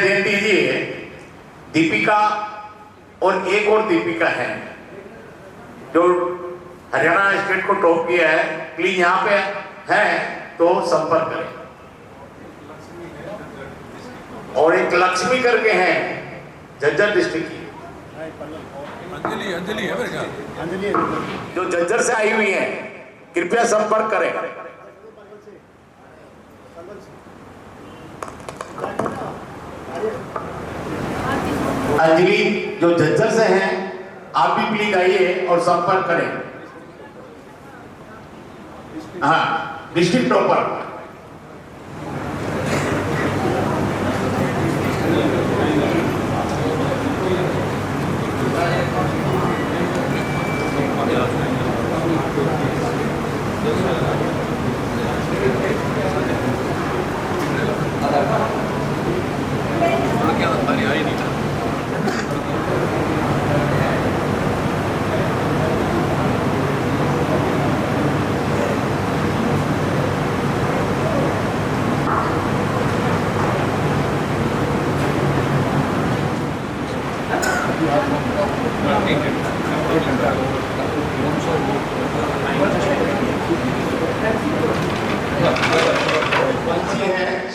ध्यान दीजिए, दीपिका और एक और दीपिका है जो हरियाणा स्टेट को टॉप किया है। प्लीज यहाँ पे है तो संपर्क करें। और एक लक्ष्मी करके हैं झज्जर डिस्ट्रिक्ट की, अंजलि है मेरे अंजलि जो झज्जर से आई हुई है, कृपया संपर्क करें। अंजलि जो झज्जर से हैं, आप भी प्लीज आइए और संपर्क करें। हाँ, डिस्ट्रिक्ट टॉपर।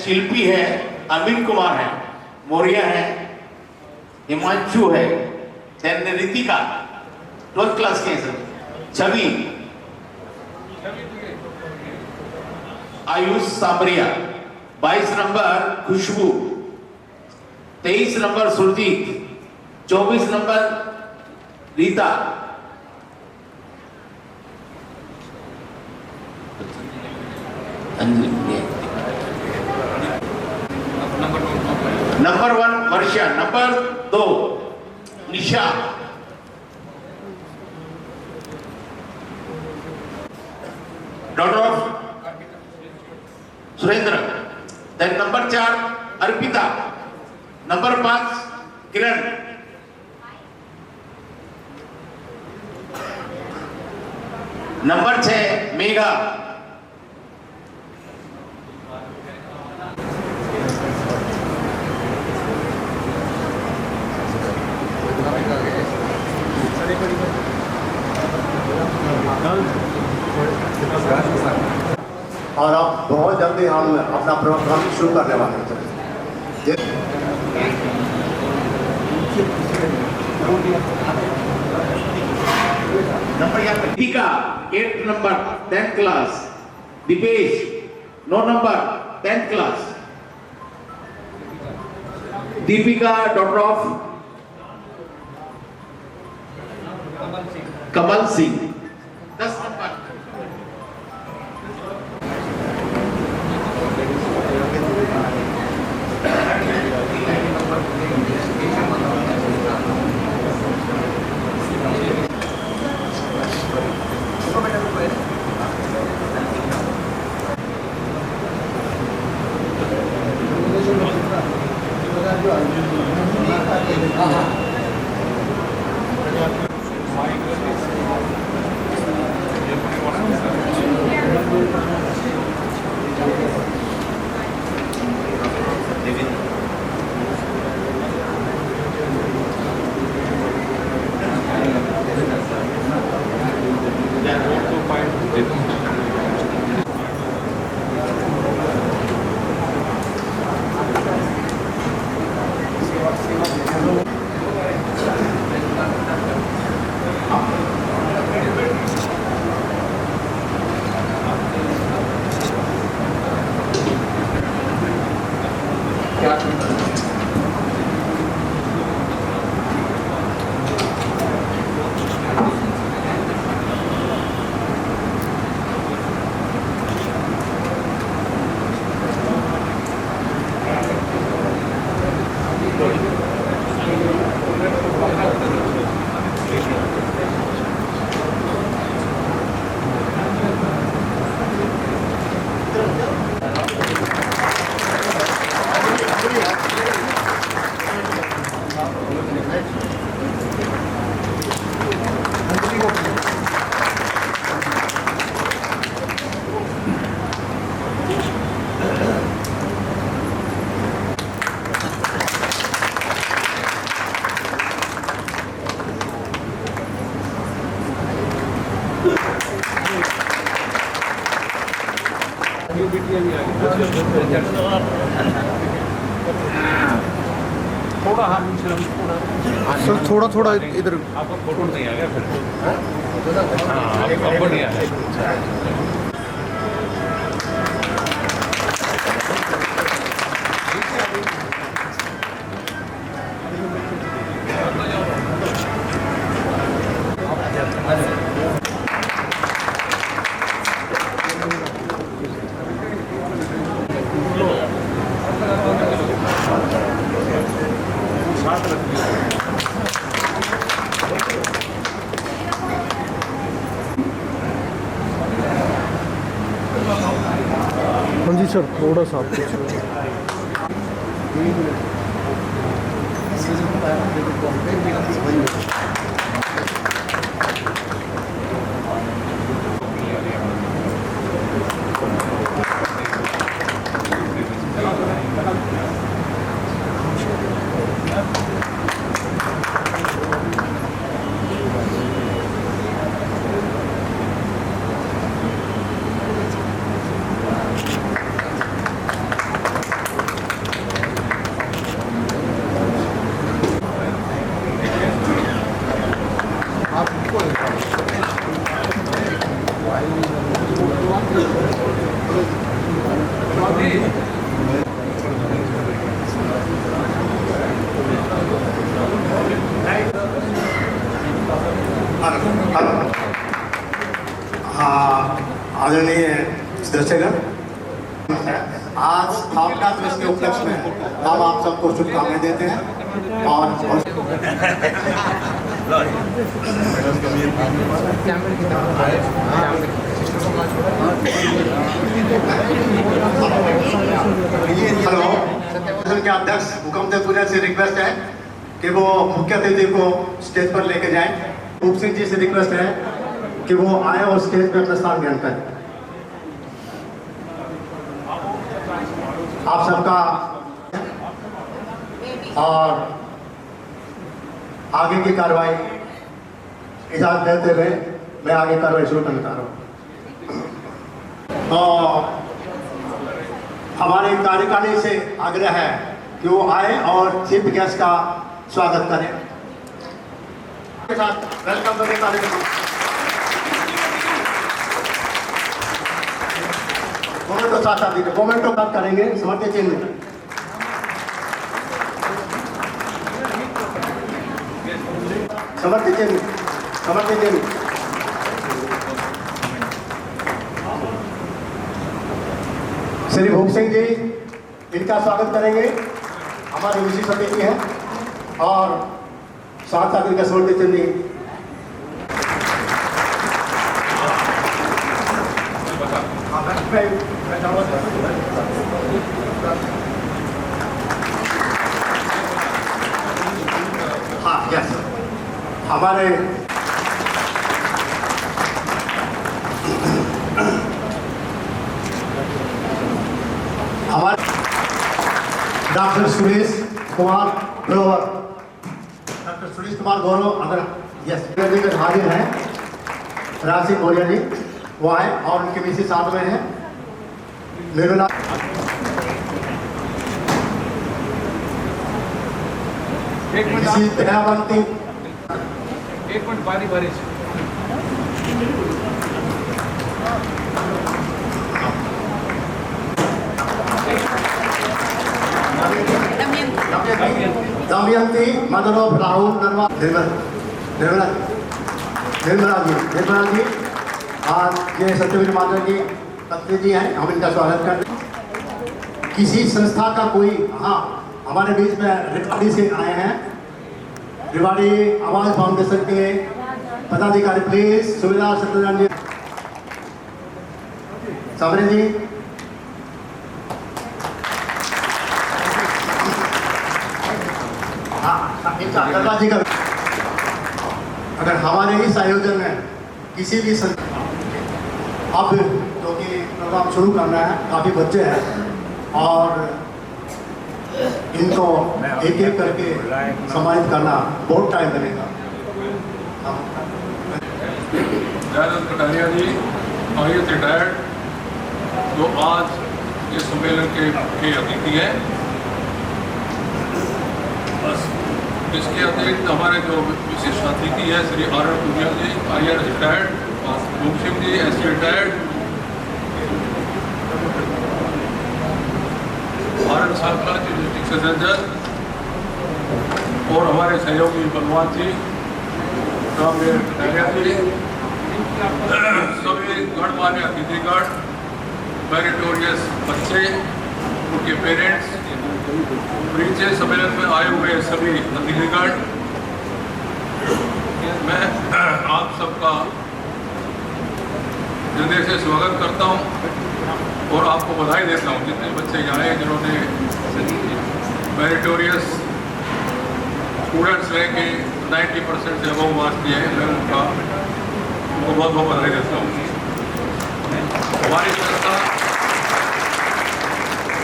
शिल्पी है, अमित कुमार है, मौर्य है, हिमांशु है, रितिका 12th क्लास के हैं sir, Chhavi, Ayush Sabariya, 22 number Khushboo, 23 number Surjeet, 24 number Rita, number 1 Varsha, number 2 Nisha, daughter of Surendra, then number 4 Arpita, number 5 Kiran, number 6 Megha, और अब बहुत जल्दी हम अपना प्रोग्राम शुरू करने वाले हैं। नंबर यहाँ पे Deepika 8th number 10th class, Deepesh 9 number 10th class, Deepika daughter of Kamal Singh 10 number, थोड़ा हाथ नीचे थोड़ा सर थोड़ा थोड़ा इधर आपका फोटो नहीं आ गया फिर तो हाँ आपका नहीं आ गया हाँ जी सर थोड़ा सा आप कुछ आदरणीय दर्शकगण, आज स्थापना दिवस के उपलक्ष्य में हम आप सबको शुभकामनाएं देते हैं और हेलो, सदन के अध्यक्ष हुकुम देव पूजा से रिक्वेस्ट है कि वो मुख्य अतिथि को स्टेज पर लेके जाएं। रूप सिंह जी से रिक्वेस्ट है कि वो आए और स्टेज पर अपना स्थान ग्रहण करें। आप सबका और आगे की कार्रवाई इजाजत देते हुए मैं आगे कार्रवाई शुरू करना चाह रहा हूँ। तो हमारे कार्यकारिणी से आग्रह है कि वो आए और चीफ गेस्ट का स्वागत करें। के साथ वेलकम करने कार्यक्रम मोमेंटो साथ साथ दीजिए, मोमेंटो बात करेंगे समर्थ्य चिन्ह समर्थ्य चिन्ह समर्थ्य चिन्ह श्री भूप सिंह जी इनका स्वागत करेंगे। हमारे विशिष्ट अतिथि हैं और साथ साथ इनका समर्थ्य चिन्ह हाँ यस हमारे डॉक्टर सुरेश कुमार ग्रोवर, डॉक्टर सुरेश कुमार गौरव अगर यस हाजिर हैं राशि बोरिया जी वो आए और उनके बीच साथ में हैं निर्मला दयावंती। एक मिनट बारी बारी से दमयंती मदनोभ राहुल नरवा निर्मला जी आज ये सत्यवीर माधव जी पत्नी जी हैं, हम इनका स्वागत करते हैं। किसी संस्था का कोई हाँ हमारे बीच में रिवाड़ी से आए हैं, रिवाड़ी आवाज फाउंडेशन के पदाधिकारी प्लीज सुविधा सत्यनारायण जी सामने जी हाँ जी का अगर हमारे इस आयोजन में किसी भी अब क्योंकि प्रोग्राम शुरू करना है, काफ़ी बच्चे हैं और इनको एक एक करके सम्मानित करना बहुत टाइम लगेगा। दयानंद कटारिया जी आईएएस रिटायर्ड जो आज इस सम्मेलन के अतिथि हैं। इसके अतिरिक्त हमारे जो विशिष्ट अतिथि हैं Shri R Punia ji, IR retired, Munshim ji SC retired, Bharat Sakla ji district session जज, और हमारे सहयोगी बलवान जी, रामवीर कटारिया जी, सभी गणमान्य अतिथिगण, मेरिटोरियस बच्चे, उनके पेरेंट्स, परिचय सम्मेलन में आए हुए सभी अतिथिगण, मैं आप सबका हृदय से स्वागत करता हूं और आपको बधाई देता हूं जितने बच्चे यहाँ आए जिन्होंने मेरिटोरियस स्टूडेंट्स रह के 90% से अबव मार्क्स दिए हैं। मैं उनको बहुत बहुत बधाई देता हूँ। हमारी संस्था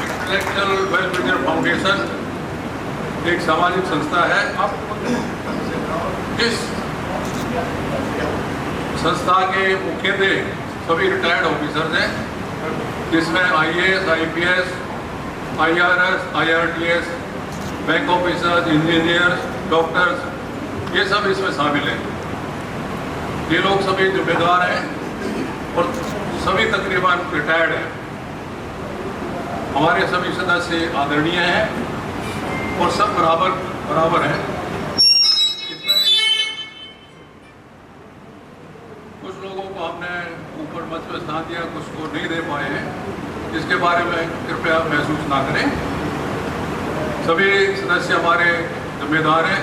इंटेलेक्चुअल वेलफेयर फाउंडेशन एक सामाजिक संस्था है। इस संस्था के मुख्यतः सभी रिटायर्ड ऑफिसर्स हैं, जिसमें IAS, IPS, IRS, IRTS, bank officers, engineers, doctors, ये सब इसमें शामिल हैं। ये लोग सभी जिम्मेदार हैं और सभी तकरीबन रिटायर्ड हैं। हमारे सभी सदस्य आदरणीय हैं और सब बराबर हैं। इसमें कुछ लोगों को हमने ऊपर मंच में स्थान दिया, कुछ को नहीं दे पाए हैं, इसके बारे में कृपया महसूस ना करें। सभी सदस्य हमारे जिम्मेदार हैं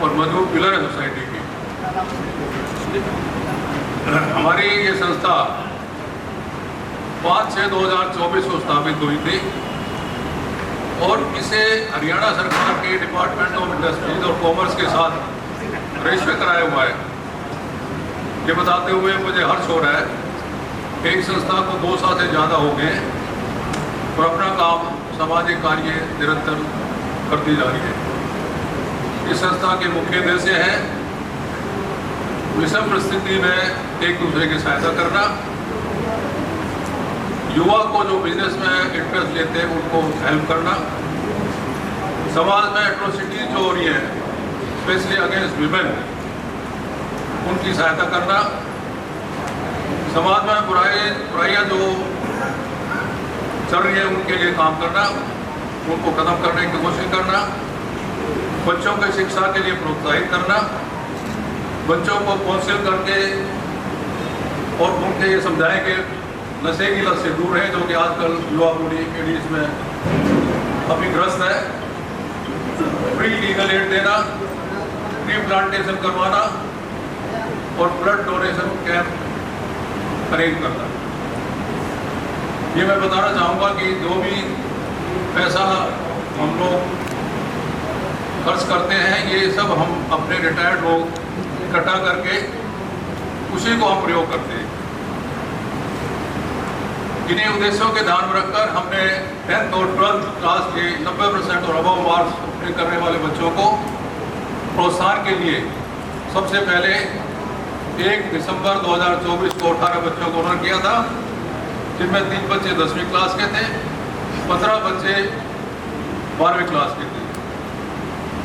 और मजबूत पिलर है सोसाइटी की। हमारी ये संस्था 5/6/2024 को स्थापित हुई थी और इसे हरियाणा सरकार के डिपार्टमेंट ऑफ इंडस्ट्रीज और कॉमर्स के साथ रजिस्टर कराया हुआ है। ये बताते हुए मुझे हर्ष हो रहा है कि एक संस्था को 2 साल से ज़्यादा हो गए और अपना काम सामाजिक कार्य निरंतर करती जा रही है। इस संस्था के मुख्य उद्देश्य है विषम परिस्थिति में एक दूसरे की सहायता करना, युवा को जो बिजनेस में इंटरेस्ट लेते हैं उनको हेल्प करना, समाज में एट्रोसिटीज जो हो रही है स्पेशली अगेंस्ट विमेन उनकी सहायता करना, समाज में बुराइयाँ जो चल रही है उनके लिए काम करना, उनको खत्म करने की कोशिश करना, बच्चों की शिक्षा के लिए प्रोत्साहित करना, बच्चों को काउंसिल करके और उनके ये समझाएं कि नशे की लत से दूर है, जो कि आजकल युवा पीढ़ी इसमें अभी ग्रस्त है। फ्री लीगल एड देना, ट्री प्लांटेशन करवाना और ब्लड डोनेशन कैंप अरेंज करना। ये मैं बताना चाहूँगा कि जो भी पैसा हम लोग खर्च करते हैं ये सब हम अपने रिटायर्ड लोग इकट्ठा करके उसी को हम प्रयोग करते हैं। इन्हीं उद्देश्यों के ध्यान में रखकर हमने 10th और 12th क्लास के 90% और अबव मार्क्स करने वाले बच्चों को प्रोत्साहन के लिए सबसे पहले 1 दिसंबर 2024 को 18 बच्चों को ऑनर किया था, जिनमें 3 बच्चे 10वीं क्लास के थे, 15 बच्चे 12वीं क्लास के थे।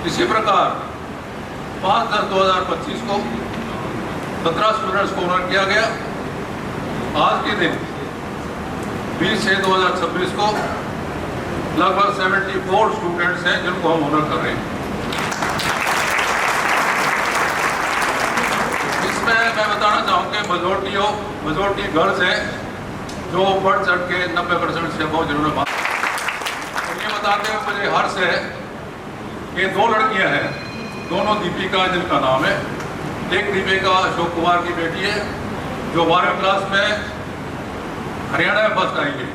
इसी प्रकार 5/10/2025 को 17 स्टूडेंट्स को ऑनर किया गया। आज के दिन 20/6/2026 को लगभग 74 स्टूडेंट्स हैं जिनको हम ऑनर कर रहे हैं। इसमें मैं बताना चाहूँगा मेजोरिटी गर्ल्स हैं जो बढ़ चढ़ के 90% से अबव जिन्होंने बात। ये बताते हुए मुझे हर्ष है कि 2 लड़कियां हैं, दोनों दीपिका जिनका नाम है। एक दीपिका अशोक कुमार की बेटी है जो 12वीं क्लास में हरियाणा में फर्स्ट आई है।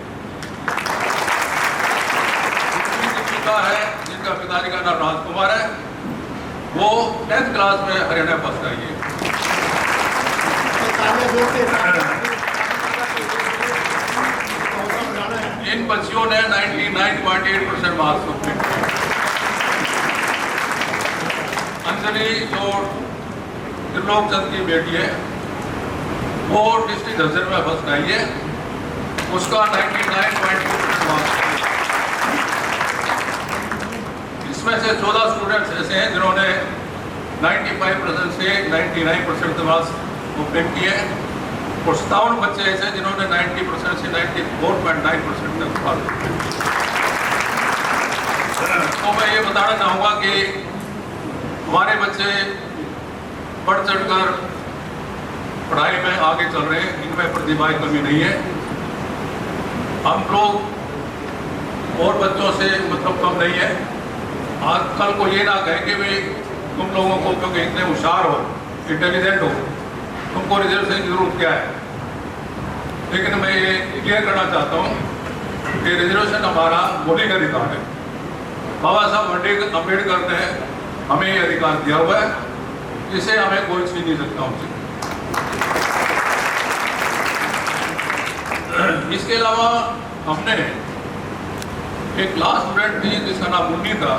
दूसरी दीपिका है जिनका पिताजी का नाम राजकुमार है, वो 10th क्लास में हरियाणा में फर्स्ट आई है। इन बच्चियों ने 99.8% मार्क्स कंप्लीट किए। अंजलि जो त्रिलोक चंद की बेटी है वो डिस्ट्रिक्ट झज्जर में फर्स्ट आई है, उसका 99.2% ऐसे हैं जिन्होंने 95% से 99% मार्क्स obtain किए हैं और 57 बच्चे ऐसे जिन्होंने 90% से 94.9% तक पास किए। तो मैं ये बताना चाहूँगा कि हमारे बच्चे बढ़ चढ़कर पढ़ाई में आगे चल रहे हैं, इनमें प्रतिभा की कमी नहीं है। हम लोग और बच्चों से मतलब कम नहीं है। आज कल को ये ना कहे कि भाई तुम लोगों को क्योंकि इतने होशियार हो, इंटेलिजेंट हो, तुमको रिजर्वेशन की जरूरत क्या है। लेकिन मैं ये क्लियर करना चाहता हूँ कि रिजर्वेशन हमारा मौलिक अधिकार है। बाबा साहब अम्बेडकर ने हमें ये अधिकार दिया हुआ है, इसे हमें कोई छीन नहीं सकता हमसे। इसके अलावा हमने एक क्लास स्टूडेंट थी जिसका नाम मुन्नी था,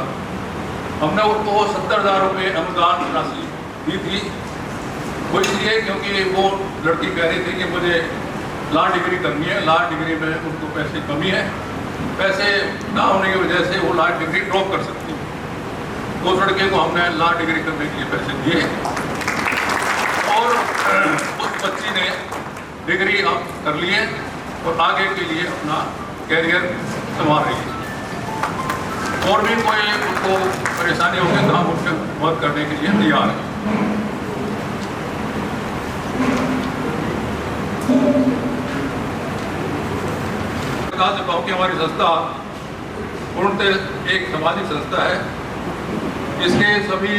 हमने उसको 70,000 रुपये अनुदान राशि दी थी। वो इसलिए क्योंकि वो लड़की कह रही थी कि मुझे लॉ डिग्री करनी है, लॉ डिग्री में उनको पैसे कमी है, पैसे ना होने की वजह से वो लॉ डिग्री ड्रॉप कर सकती है। उस लड़के को हमने लॉ डिग्री करने के लिए पैसे दिए और उस बच्ची ने डिग्री अब कर लिए और आगे के लिए अपना कैरियर संभाल रही है। और भी कोई उनको परेशानी होगी तो हम उनसे मदद करने के लिए तैयार हैं। बता चुका हूँ कि हमारी संस्था पूर्णतः एक सामाजिक संस्था है, जिसके सभी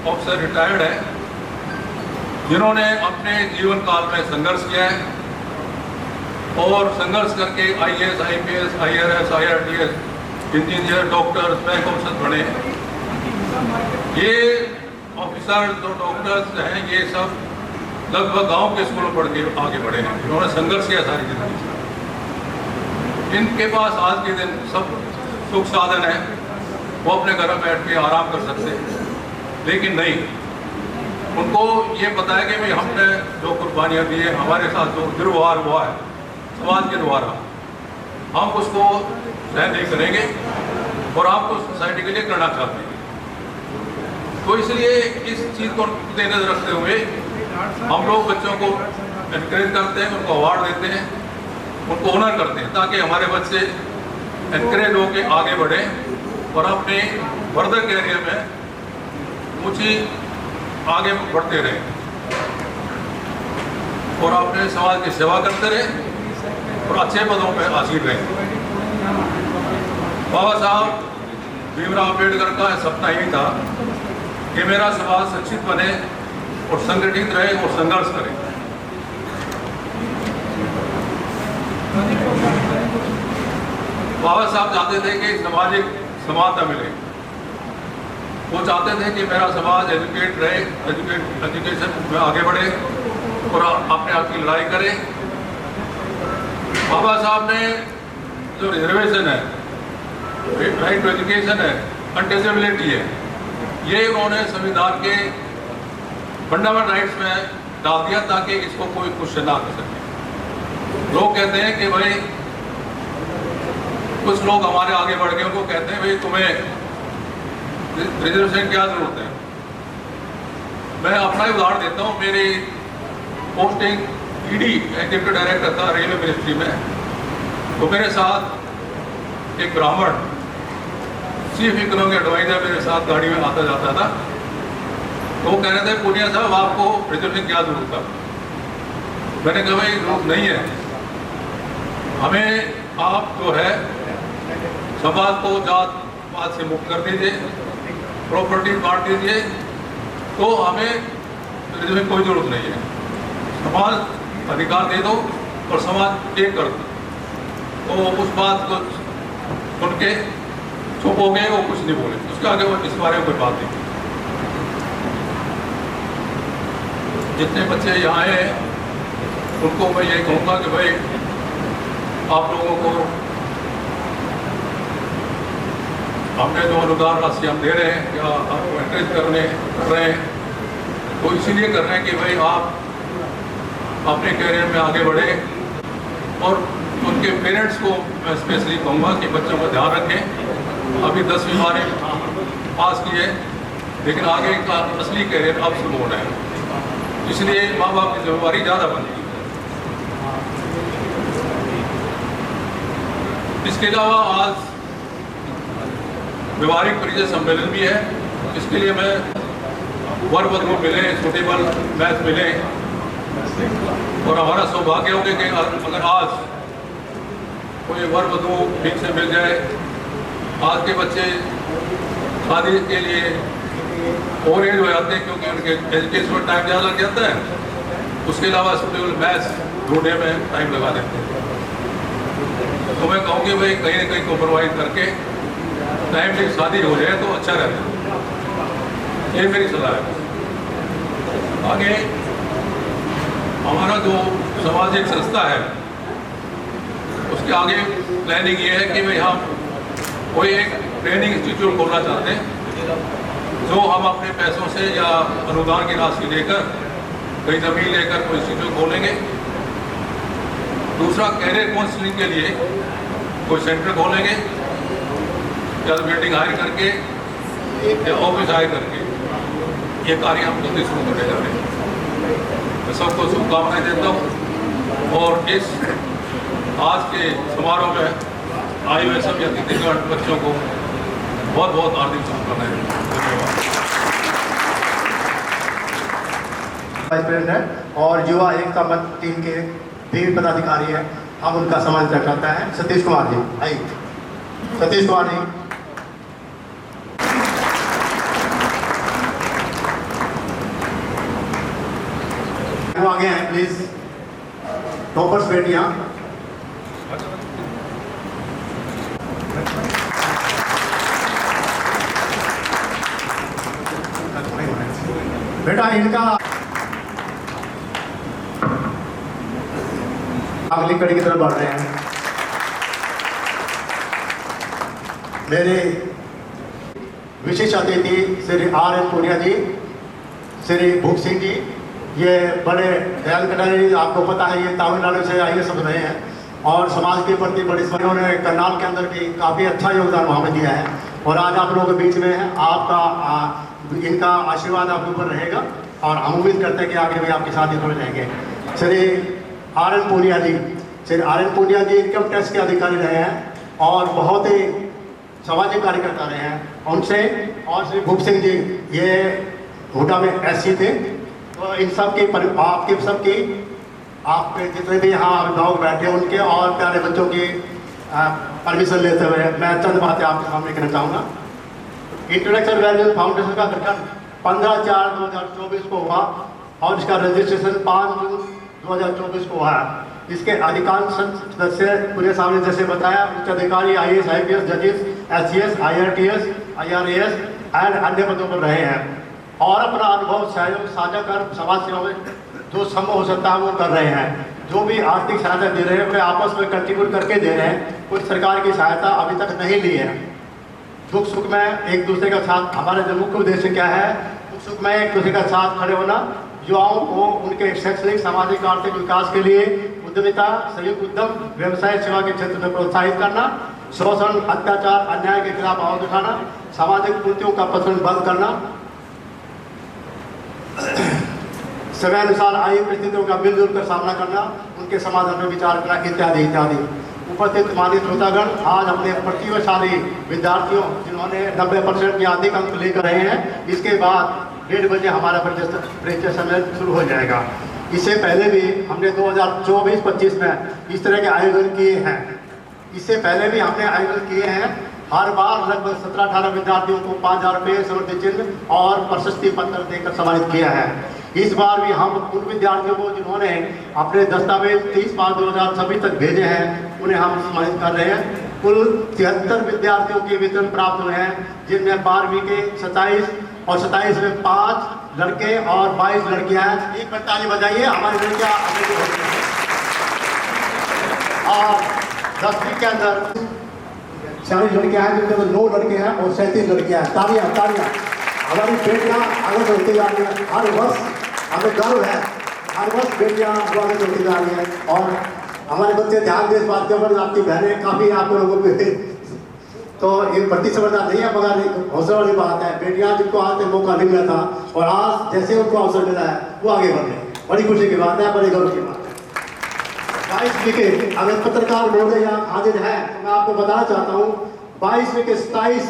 ऑफिसर रिटायर्ड हैं, जिन्होंने अपने जीवन काल में संघर्ष किया है और संघर्ष करके IAS, IPS, IRS, IRTS, engineer, doctor, bank officer बने हैं। ये ऑफिसर जो डॉक्टर्स हैं ये सब लगभग गांव के स्कूल में पढ़ के आगे बढ़े हैं, इन्होंने संघर्ष किया सारी जिंदगी। इनके पास आज के दिन सब सुख साधन है, वो अपने घर में बैठ के आराम कर सकते हैं, लेकिन नहीं, उनको ये पता है कि भाई हमने जो कुर्बानियाँ दी है, हमारे साथ जो दुर्व्यवहार हुआ है समाज के द्वारा, हम उसको सहन नहीं करेंगे और आपको सोसाइटी के लिए करना चाहते हैं। तो इसलिए इस चीज़ को नजर रखते हुए हम लोग बच्चों को एनकरेज करते हैं, उनको अवार्ड देते हैं, उनको ऑनर करते हैं, ताकि हमारे बच्चे एनकरेज होकर आगे बढ़ें और अपने फर्दर कैरियर में ऊँची आगे बढ़ते रहें और अपने समाज की सेवा करते रहें और अच्छे पदों पर हासिल रहें। बाबा साहब भीमराव अम्बेडकर का सपना यही था कि मेरा समाज शिक्षित बने और संगठित रहे और संघर्ष करे। बाबा साहब चाहते थे कि सामाजिक समानता मिले, वो चाहते थे कि मेरा समाज एजुकेट रहे, एजुकेशन में आगे बढ़े और अपने आप की लड़ाई करे। बाबा साहब ने जो रिजर्वेशन है, राइट टू एजुकेशन है, अनटचेबिलिटी है, ये उन्होंने संविधान के फंडामेंटल राइट्स में डाल दिया ताकि इसको कोई क्वेश्चन ना कर सके। लोग कहते हैं कि भाई कुछ लोग हमारे आगे बढ़ गए, उनको कहते हैं भाई तुम्हें रिजर्वेशन क्या जरूरत है। मैं अपना ही उदाहरण देता हूँ। मेरी पोस्टिंग ED एग्जीक्यूटिव डायरेक्टर था रेलवे मिनिस्ट्री में, तो मेरे साथ एक ब्राह्मण चीफ इकोनॉमिक एडवाइजर मेरे साथ गाड़ी में आता जाता था। तो वो कह रहे थे पूनिया साहब आपको रिजर्वेशन क्या जरूरत है। मैंने कहा भाई जरूरत नहीं है, हमें आप जो है समाज को जात पात से मुक्त कर दीजिए, प्रॉपर्टी बांट दीजिए, तो हमें रिजर्वेशन कोई जरूरत नहीं है। समाज अधिकार दे दो और समाज एक कर दो। तो उस बात को सुन के चुप हो गए, वो कुछ नहीं बोले। उसके आगे वो इस बारे में कोई बात नहीं। जितने बच्चे यहाँ आए हैं उनको मैं यही कहूँगा कि भाई आप लोगों को हमने जो अनुदान राशि हम दे रहे हैं या आपको एनकरेज कर रहे हैं, तो इसीलिए कर रहे हैं कि भाई आप अपने कैरियर में आगे बढ़े। और उनके पेरेंट्स को मैं स्पेशली कहूँगा कि बच्चों का ध्यान रखें। अभी 10वीं बारे पास किए लेकिन आगे का असली कैरियर अब शुरू होना है, इसलिए माँ बाप की जिम्मेवारी ज़्यादा बनती है। इसके अलावा आज व्यवहारिक परिचय सम्मेलन भी है, इसके लिए मैं वर वधु मिले, सुटेबल मैच मिले, और हमारा सौभाग्य हो कि अगर आज कोई वर वधु ठीक से मिल जाए, आज के बच्चे शादी के लिए ओवर एज हो जाते हैं क्योंकि उनके एजुकेशन में टाइम ज़्यादा लग जाता है, उसके अलावा सुटेबल मैच ढूंढने में टाइम लगा देते हैं। तो मैं कहूँ कि भाई कहीं ना कहीं कॉम्प्रोमाइज़ करके टाइम से शादी हो जाए तो अच्छा रहता है, ये मेरी सलाह है। आगे हमारा जो सामाजिक संस्था है उसके आगे प्लानिंग ये है कि भाई हम कोई एक ट्रेनिंग इंस्टीट्यूट खोलना चाहते हैं, जो हम अपने पैसों से या अनुदान की राशि लेकर कहीं ज़मीन लेकर कोई इंस्टीट्यूट खोलेंगे। दूसरा, कैरियर काउंसलिंग के लिए कोई सेंटर खोलेंगे, या बिल्डिंग हायर करके या ऑफिस हायर करके, ये कार्य हम जल्दी शुरू करने जा रहे हैं। मैं सबको शुभकामनाएं देता हूँ और इस आज के समारोह में आए हुए सभी अतिथिगण बच्चों को बहुत बहुत हार्दिक शुभकामनाएं। धन्यवाद। वाइस प्रेसिडेंट है और युवा एकता मंच टीम के भी पदाधिकारी हैं, हम उनका सम्मान करता है। सतीश कुमार जी, आइए। सतीश कुमार जी, वो आगे हैं प्लीज। टॉपर्स बेटियां, बेटा इनका अगली कड़ी की तरफ बढ़ रहे हैं। मेरे विशेष अतिथि श्री R.N. पुनिया जी, श्री भूप सिंह जी, ये बड़े दयाल कटारी, आपको पता है ये तमिलनाडु से आए सब रहे हैं और समाज के प्रति बड़ी उन्होंने करनाल के अंदर भी काफ़ी अच्छा योगदान वहाँ में दिया है और आज आप लोगों के बीच में है। आपका इनका आशीर्वाद आपके ऊपर रहेगा और हम उम्मीद करते हैं कि आगे भी आपके साथ ही खड़े रहेंगे। श्री R.N. पुनिया जी, श्री R.N. पुनिया जी इनकम टैक्स के अधिकारी रहे हैं और बहुत ही सामाजिक कार्यकर्ता रहे हैं उनसे, और श्री भूप सिंह जी ये हुडा में SC थे। तो इन सब की आपके सबकी आपके जितने भी यहाँ अभिभावक बैठे उनके और प्यारे बच्चों की परमिशन लेते हुए मैं चंद बातें आपके सामने कहना चाहूँगा। इंटरनेशनल वैल्यूज फाउंडेशन का गठन 15/4/2024 को हुआ और इसका रजिस्ट्रेशन 5 जून 2024 को हुआ है। इसके अधिकांश सदस्य पूरे सामने जैसे बताया उच्च अधिकारी IAS IPS जजेस SCS IRTS IRAS एंड अन्य पदों पर रहे हैं और अपना अनुभव सहयोग साझा कर समाज सेवा में जो संभव हो सकता है वो कर रहे हैं। जो भी आर्थिक सहायता दे रहे हैं वे आपस में कंट्रीब्यूट करके दे रहे हैं, कुछ सरकार की सहायता अभी तक नहीं ली है। दुख सुख में एक दूसरे का साथ, हमारा जो मुख्य उद्देश्य क्या है, दुख सुख में एक दूसरे का साथ खड़े होना, युवाओं को उनके शैक्षणिक सामाजिक आर्थिक विकास के लिए उद्यमिता संयुक्त उद्यम व्यवसाय सेवा के क्षेत्र में प्रोत्साहित करना, शोषण अत्याचार अन्याय के खिलाफ आवाज उठाना, सामाजिक कुरीतियों का प्रचलन बंद करना, समय अनुसार आई परिस्थितियों का मिलजुल कर सामना करना, उनके समाधान में विचार करना इत्यादि इत्यादि। उपस्थित माननीय श्रोतागण, आज अपने प्रतिभाशाली विद्यार्थियों जिन्होंने 90% या अधिक अंक लेकर रहे हैं, इसके बाद 1:30 बजे हमारा परिचय सम्मेलन शुरू हो जाएगा। इससे पहले भी हमने 2024-25 में इस तरह के आयोजन किए हैं। इससे पहले भी हमने आयोजन किए हैं। हर बार लगभग 17-18 विद्यार्थियों को 5,000 रुपये स्मृति चिन्ह और प्रशस्ति पत्र देकर सम्मानित किया है। इस बार भी हम उन विद्यार्थियों को जिन्होंने अपने दस्तावेज 30/5/2026 तक भेजे हैं उन्हें हम सम्मानित कर रहे हैं। कुल 73 विद्यार्थियों के वेतन प्राप्त हुए हैं, जिनमें 12वीं के 27 और 27 में 5 लड़के और 22 लड़कियां हैं। एक बार ताली बजाइए, हमारी लड़कियां और 10वीं के अंदर 40 लड़कियां हैं, जिनके अंदर 9 लड़के हैं और 37 लड़कियां हैं। तालियां तालियां। हमारी बेटियां आगे बढ़ती जा रही हैं, हर वर्ष हमें गर्व है, हर वर्ष बेटियां आगे बढ़ती जा रही हैं और हमारे बच्चे ध्यान दे इस बात के ऊपर। आपकी बहनें काफ़ी आप लोगों पे तो ये प्रतिस्पर्धा नहीं है, मगर एक हौसला वाली बात है। बेटियां जिनको आज तक मौका नहीं मिला था और आज जैसे उनको अवसर मिला है वो आगे बढ़ रहे, बड़ी खुशी की बात है, बड़ी गौरव की बात है। 22 विकेट, अगर पत्रकार महोदय यहाँ हाजिर है तो मैं आपको बताना चाहता हूँ 22 विकेट 27,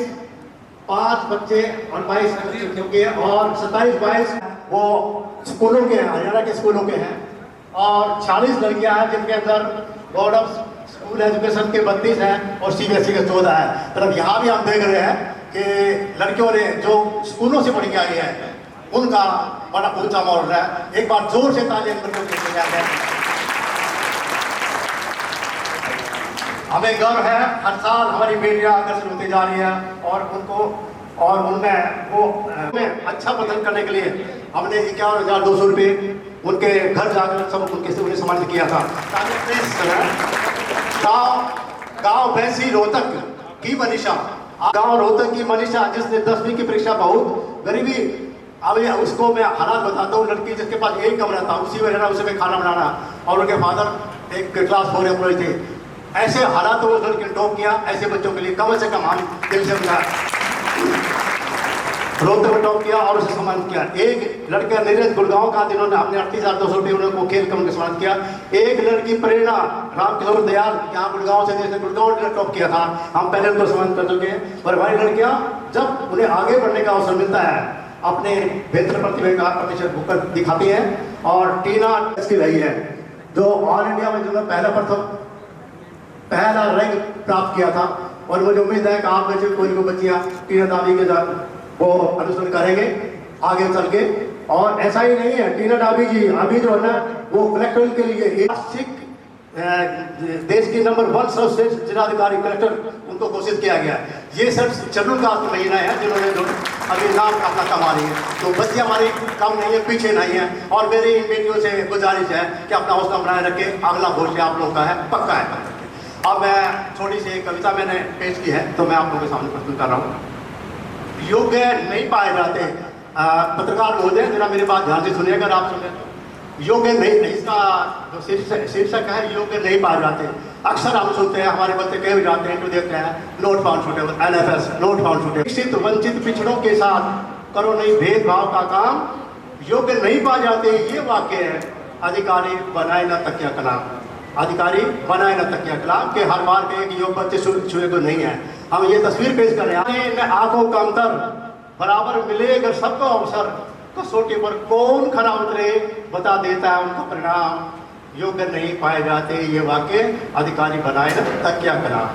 5 बच्चे और 22 के और 27-22 वो स्कूलों के हैं, हरियाणा के स्कूलों के हैं और 40 लड़कियां हैं जिनके अंदर बोर्ड ऑफ स्कूल एजुकेशन के 32 हैं और CBSE के 14 है। मतलब यहाँ भी हम देख रहे हैं कि लड़कियों ने जो स्कूलों से पढ़ के आई है उनका बड़ा ऊंचा मोड़ रहा है। एक बार जोर से तालियां बच्चों के लिए जाए। हमें गर्व है, हर साल हमारी बेटियां अग्रसर होती जा रही है और उनको और उनमें वो अच्छा प्रदर्शन करने के लिए हमने 51,200 रुपये उनके घर जाकर सब उन्हें सम्मानित किया था। गांव भैंसी रोहतक की मनीषा, गांव रोहतक की मनीषा जिसने 10वीं की परीक्षा बहुत गरीबी, अब उसको मैं हालात बताता हूँ। लड़की जिसके पास एक कमरा था उसी में रहना, उसी में खाना बनाना और उनके फादर एक क्लास 4 एम्प्लॉय थे। ऐसे हालात में उस लड़की ने टॉप किया। ऐसे बच्चों के लिए कम से कम हम दिल से रोहतक में टॉप किया और उसे सम्मानित किया। एक लड़का नीरज गुड़गांव का, जिन्होंने हमने 38,200 रुपये उनको खेल कर उनको सम्मानित किया। एक लड़की प्रेरणा रामकिशोर दयाल यहाँ गुड़गांव से, जिसने गुड़गांव ने टॉप किया था, हम पहले उनको सम्मानित कर चुके हैं। और हमारी लड़कियाँ जब उन्हें आगे बढ़ने का अवसर मिलता है अपने बेहतर प्रतिभा का प्रतिशत भूकर दिखाती है। और टीना इसकी रही है जो ऑल इंडिया में जो पहला रैंक प्राप्त किया था और मुझे उम्मीद है कि आप में से कोई बच्चियाँ टीना डाबी के साथ वो अनुसरण करेंगे आगे चल के। और ऐसा ही नहीं है, टीना डाबी जी अभी जो है ना वो कलेक्टर के लिए सिख देश की नंबर 1 सर्वश्रेष्ठ जिलाधिकारी कलेक्टर उनको घोषित किया गया। ये सब शेड्यूल कास्ट महिला है जिन्होंने जो अभी नाम अपना कमा रही है। तो बच्चे हमारी कम नहीं है, पीछे नहीं है। और मेरी इन बेटियों से गुजारिश है कि अपना हौसला बनाए रखे, अगला भविष्य आप लोगों का है, पक्का है। अब मैं छोटी सी कविता मैंने पेश की है तो मैं आप लोगों के सामने प्रस्तुत कर रहा हूँ। योग्य नहीं पाए जाते, पत्रकार महोदय जरा मेरी बात ध्यान से सुनिए अगर आप सुने तो। योग्य नहीं, इसका जो शीर्षक है योग्य नहीं पाए जाते। अक्सर हम सुनते हैं, हमारे बच्चे कहीं भी जाते हैं तो देखते हैं not found suitable, NFS not found suitable. शिक्षित वंचित पिछड़ों के साथ करो नहीं भेदभाव का काम, योग्य नहीं पाए जाते ये वाक्य है। अधिकारी बनाए ना तकिया कलाम, अधिकारी बनाए ना तकिया कलाम के हर बार के एक योग बच्चे छुए को नहीं है। हम ये तस्वीर पेश कर रहे हैं, आंखों का अंतर बराबर मिलेगा सबको अवसर, कसौटी पर कौन खरा उतरे बता देता है उनका परिणाम। योग्य नहीं पाए जाते ये वाक्य, अधिकारी बनाए ना तकिया कलाम।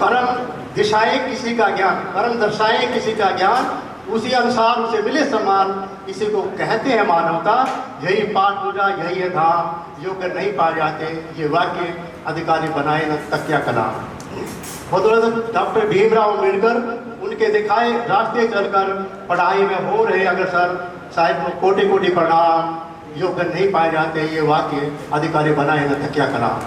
कर्म दिशाए किसी का ज्ञान, कर्म दर्शाए किसी का ज्ञान, उसी अनुसार उसे मिले सम्मान, इसी को कहते हैं मानवता। यही पाठ पूजा, यही है धाम, योग्य नहीं पाए जाते ये वाक्य, अधिकारी बनाए न तकिया कलाम। बदौलत डॉक्टर भीमराव अम्बेडकर उनके दिखाए रास्ते चलकर पढ़ाई में हो रहे अग्रसर, साहिब को कोटि कोटि प्रणाम। योग्य नहीं पाए जाते ये वाक्य, अधिकारी बनाए न तकिया कलाम।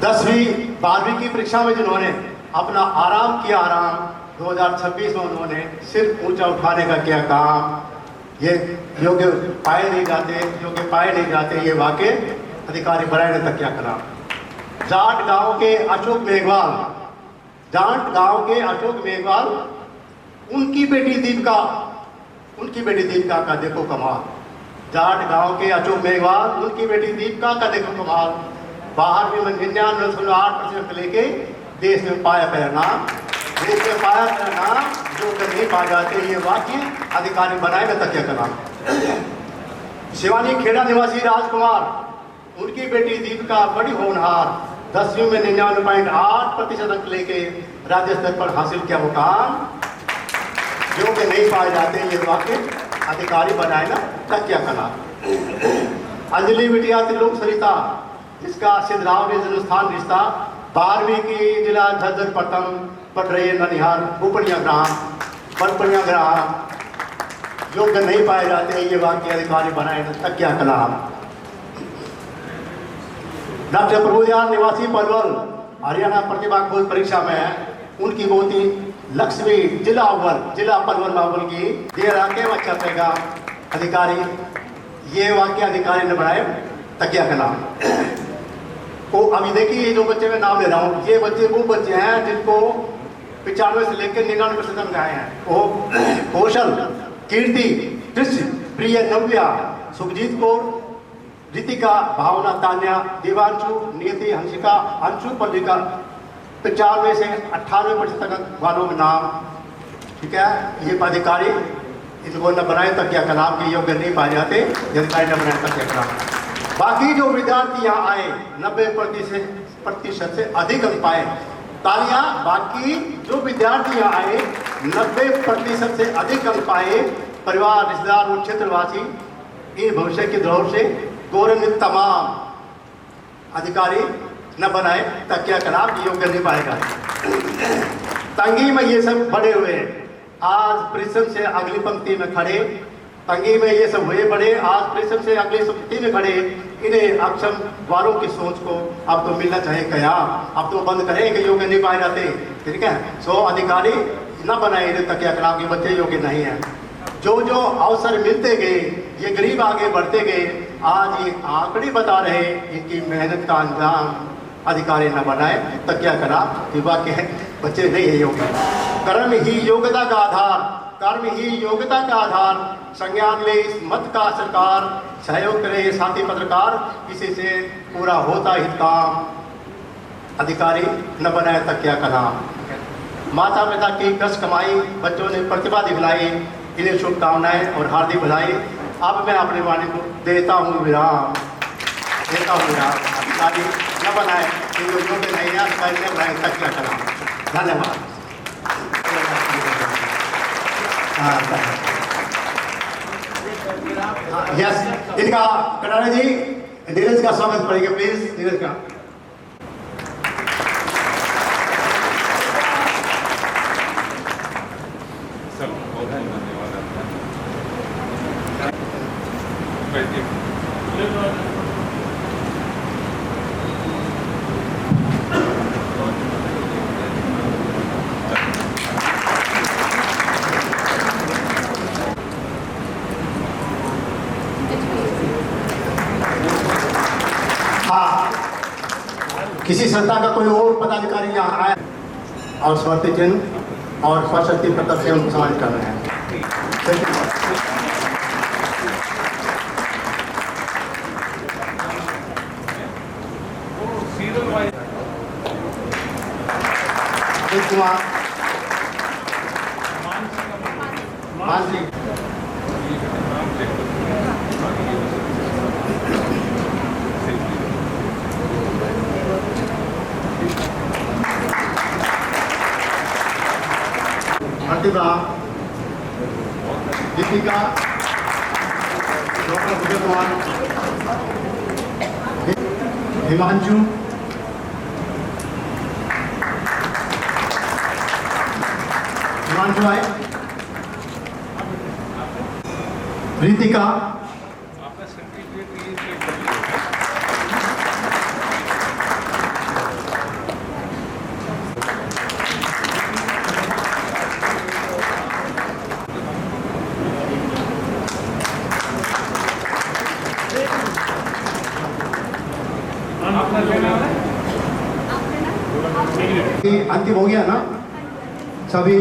10वीं 12वीं की परीक्षा में जिन्होंने अपना आराम किया, आराम 2026 में उन्होंने सिर्फ ऊंचा उठाने का किया काम, ये योग्य पाए नहीं जाते, योग्य पाए नहीं जाते ये वाक्य, अधिकारी बनाए न तकिया कलाम। जाट गांव के अशोक मेघवाल, जाट गांव के अशोक मेघवाल, उनकी बेटी दीपिका का देखो कमाल। जाट गांव के अशोक मेघवाल, उनकी बेटी दीपिका का देखो कमाल। बाहर में 99.8% लेके देश में पाया परिणाम, देश में पाया परिणाम, जो नहीं पा जाते ये वाक्य, अधिकारी बनाए न तकिया कलाम। शिवानी खेड़ा निवासी राजकुमार, उनकी बेटी दीपिका बड़ी होनहार, 10वीं में 99.8% अंक लेके राज्य स्तर पर हासिल किया मुकाम। जो कि नहीं पाए जाते ये वाक्य, अधिकारी बनाए ना तकिया कलाम। अंजलि बिटिया त्रिलोक सरिता, जिसका सिद्धराव ने जन्मस्थान रिश्ता, 12वीं की जिला झज्जर पट्टम पढ़ रही है ननिहाल, उपनिया ग्राम, बनपनिया ग्राम। योग्य नहीं पाए जाते ये वाक्य, अधिकारी बनाए न तकिया कलाम। डॉक्टर प्रभुदयाल निवासी पलवल, हरियाणा प्रतिभा खोज परीक्षा में है, उनकी पोती लक्ष्मी जिला अव्वल, जिला पलवल अव्वल की देर आके बच्चा पेगा, अधिकारी ये वाक्य, अधिकारी ने बनाए तकिया कलाम। को अभी देखिए ये जो बच्चे मैं नाम ले रहा हूँ, ये बच्चे वो बच्चे हैं जिनको 95 से लेकर 99% अंक आए हैं। वो कौशल, कीर्ति, कृष्ण, प्रिय, नव्या, सुखजीत कौर, रितिका, भावना, तान्या, देवांशु, नियति, हंसिका, अंशु, पल्लिका 95 से 98% तक वालों में नाम। ठीक है, ये पदाधिकारी इनको न बनाए तक क्या कलाम के योग्य नहीं पाए जाते, अधिकारी न बनाए तक क्या कलाम। बाकी जो विद्यार्थी यहाँ आए 90% से अधिक अंक पाए, तालियां। बाकी जो विद्यार्थी यहाँ आए 90% से अधिक अंक पाए, परिवार, रिश्तेदार और क्षेत्रवासी इन भविष्य की दौर से गौरवान्वित तमाम अधिकारी न बनाए तक क्या कलाम की योग्य नहीं पाएगा। तंगी में ये सब बड़े हुए, आज परिश्रम से अगली पंक्ति में खड़े, तंगी में ये सब हुए बड़े, आज परिश्रम से अगली पंक्ति में खड़े। इन्हें अक्षम वालों की सोच को अब तो मिलना चाहिए क्या, अब तो बंद करें कि योग्य नहीं पाए जाते। ठीक है, सो अधिकारी न बनाए इन्हें तक क्या कलाम के बच्चे योग्य नहीं है। जो जो अवसर मिलते गए, ये गरीब आगे बढ़ते गए, आज ये आंकड़े बता रहे इनकी मेहनत का अंजाम अधिकारी न बनाए तक क्या करा युवा के बच्चे नहीं है योग्य। कर्म ही योग्यता का आधार, कर्म ही योग्यता का आधार, संज्ञान ले इस मत का सरकार, सहयोग करे ये साथी पत्रकार, इसी से पूरा होता ही काम, अधिकारी न बनाए तक क्या करा। माता पिता की कष्ट कमाई, बच्चों ने प्रतिभा दिखलाई, इन्हें शुभकामनाएं और हार्दिक बधाई। अब मैं अपनी वाणी को देता हूँ विराम, देता हूँ विराम। अधिकारी न बनाए जो योग्य नहीं है, अधिकारी न बनाए तक क्या करा। धन्यवाद। यस, इनका कटारा जी नीरज का स्वागत करेंगे प्लीज, नीरज का। किसी संस्था का कोई और पदाधिकारी यहाँ आया और स्मृति चिन्ह और स्वशक्ति पत्र से उनको सम्मानित कर रहे हैं। मानसी प्रतिभा, दीपिका, डॉक्टर विजय कुमार, हिमांशु, हिमांशु आए, रितिका, अंतिम हो गया ना सभी।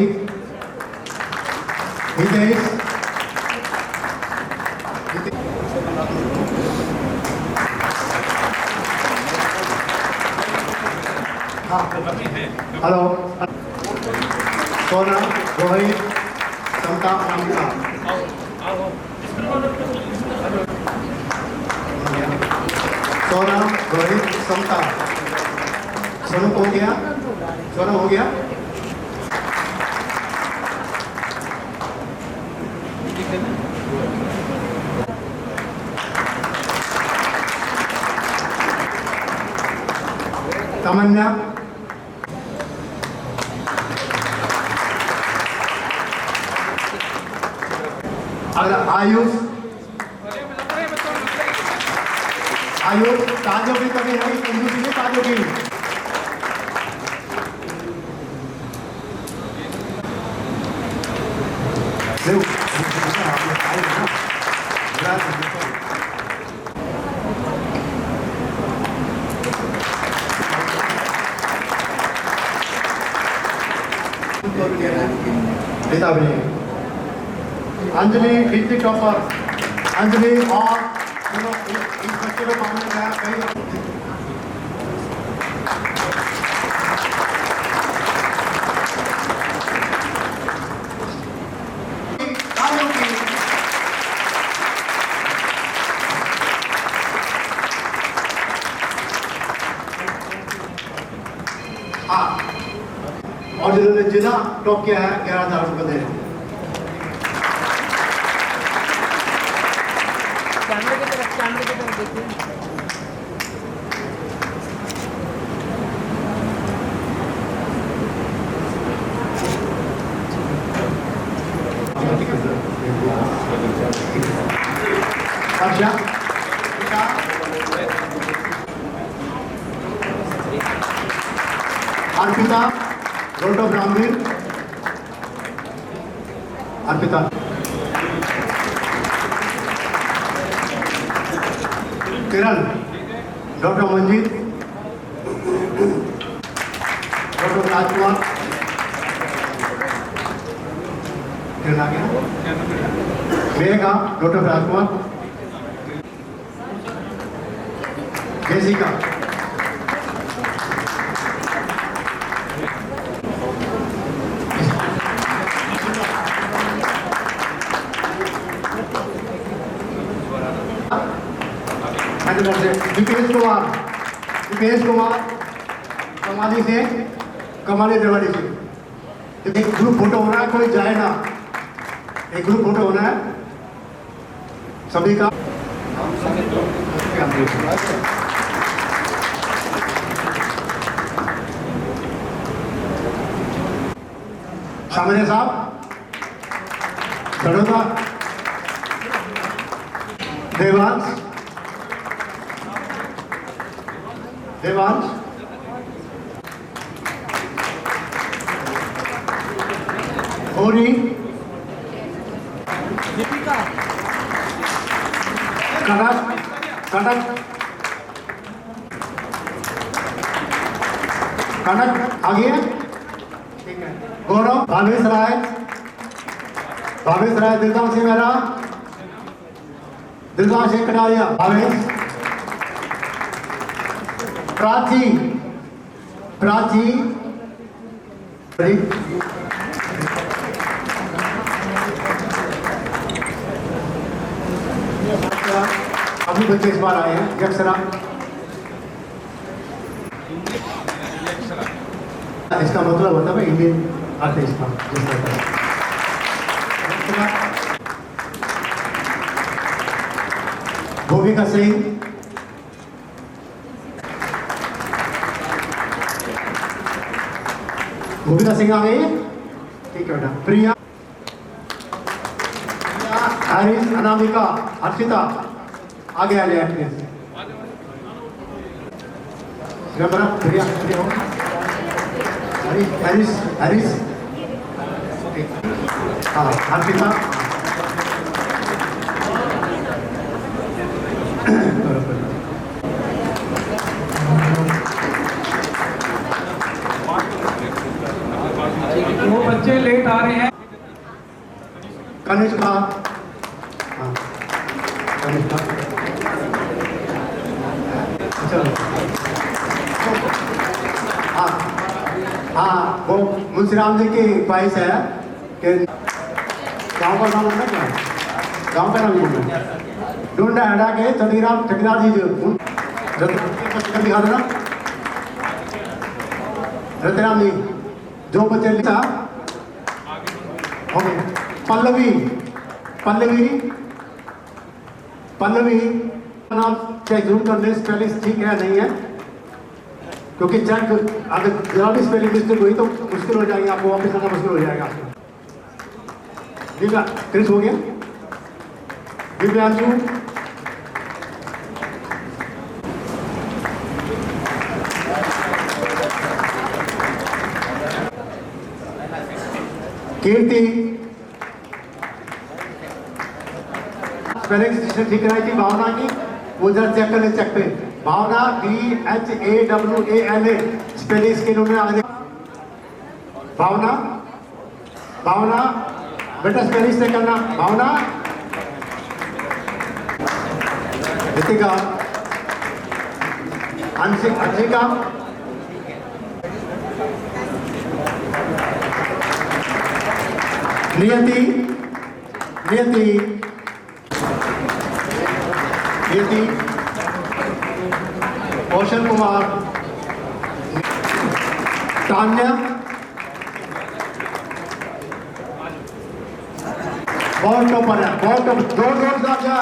हेलो, सोना, रोहित, समता, अमिता, सोना, रोहित, समता। सोनू हो गया, सोनू हो गया। तमन्ना, आयुष, आयुष ताजो भी कभी नहीं, इंदु भी ताजो भी बेटा भी अंजलि फिफ्टी टॉपर अंजलि और इस बच्चे को मामले में कई और जिन्होंने जिला टॉप किया है 11,000 रुपये दे रहे हैं। कैमरे की तरफ देखिए। अच्छा अर्पिता रोड of Ramveer Arpita Kiran doctor Manjeet doctor Rajkumar Kiran आ गया मेघा डॉक्टर राजकुमार जेसिका दीपेश कुमार कमाली से कमाली रेवाड़ी से एक ग्रुप फोटो होना है कोई जाए ना एक ग्रुप फोटो होना है सभी का सामने साहब बड़ौदा देवांश देवांश होरी दीपिका कनक कनक कनक आगे ठीक है गौरव भावेश राय दिलदार सिंह मेहरा दिलदार सिंह कटारिया भावेश प्राची प्राची अभी बच्चे इस बार आए हैं यक्षरा इसका मतलब होता है इंडियन आर्टिस्ट का भूमिका सिंह भूमिका सिंह आ गई ठीक है बेटा प्रिया हरीश अनामिका हर्षिता आगे आ गया प्रिया प्रिया हरीश हरीश हाँ हर्षिता वो बच्चे लेट आ रहे हैं कनिष्का हाँ कनिष्का चलो हाँ हाँ वो मुंशीराम जी की ख्वाहिश है कि गाँव का नाम है क्या गाँव का नाम है ढूंढा हटा के ठकीराम जी जो दिखा देना रतराम जी जो बच्चे लिखा ओके पल्लवी पल्लवी पल्लवी नाम चेक जरूर कर ले स्पेलिंग ठीक है नहीं है क्योंकि चेक अगर जरा भी स्पेलिंग मिस्टेक हुई तो मुश्किल हो जाएगी आपको वापस आना मुश्किल हो जाएगा दिव्या क्रिस हो गया दिव्यांशु कीर्ति स्पेलिंग ठीक कराई थी भावना की वो जरा चेक कर ले चेक पे भावना BHAWANA स्पेलिंग के उन्होंने आगे भावना भावना बेटा स्पेलिश से करना। भावना, रितिका, अंशिका, नियति, कौशल कुमार, तान्या, बहुत टॉपर है, बहुत टॉपर, जोर से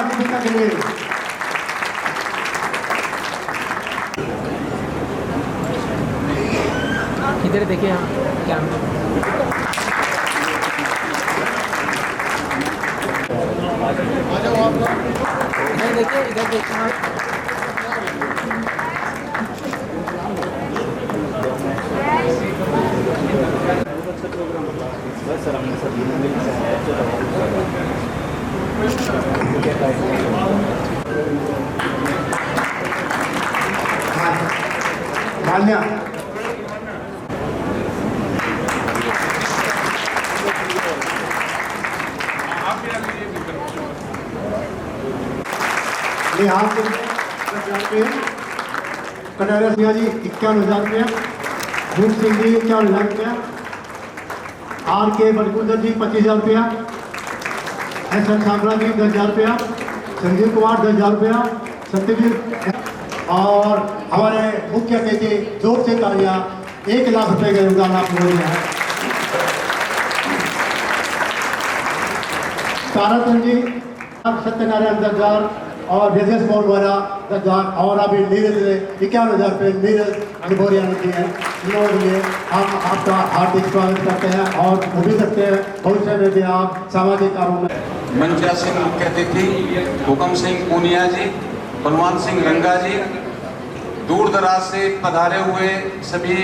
दीपिका के लिए। इधर देखिए हम कैमरा। इधर देखिए आप। मान्या, यहाँ से 10,000 रुपये, कटारिया सिंह जी 51,000 रुपया, भूप सिंह जी 51,000 रुपया, आर के बरकुंदर जी 25,000 रुपया, एस एन छाबड़ा जी 10,000 रुपया, संजीव कुमार 10,000 रुपया, सत्यवीर और हमारे मुख्य अतिथि जोर से तालियां 1 लाख रुपए का योगदान आप लोगों ने है। ताराचंद जी, सत्यनारायण 10,000 और ब्रजेश मोहनवाला 10,000 और अभी नीरज ने 51,000 रुपये नीरज अनुभवरिया ने दिए हैं। इन लोगों के लिए हम आपका हार्दिक स्वागत करते हैं और उम्मीद करते हैं भविष्य में भी आप सामाजिक कार्यों में। मंचा सिंह मुख्य अतिथि, हुकम सिंह पूनिया जी, बलवान सिंह रंगा जी, दूर दराज से पधारे हुए सभी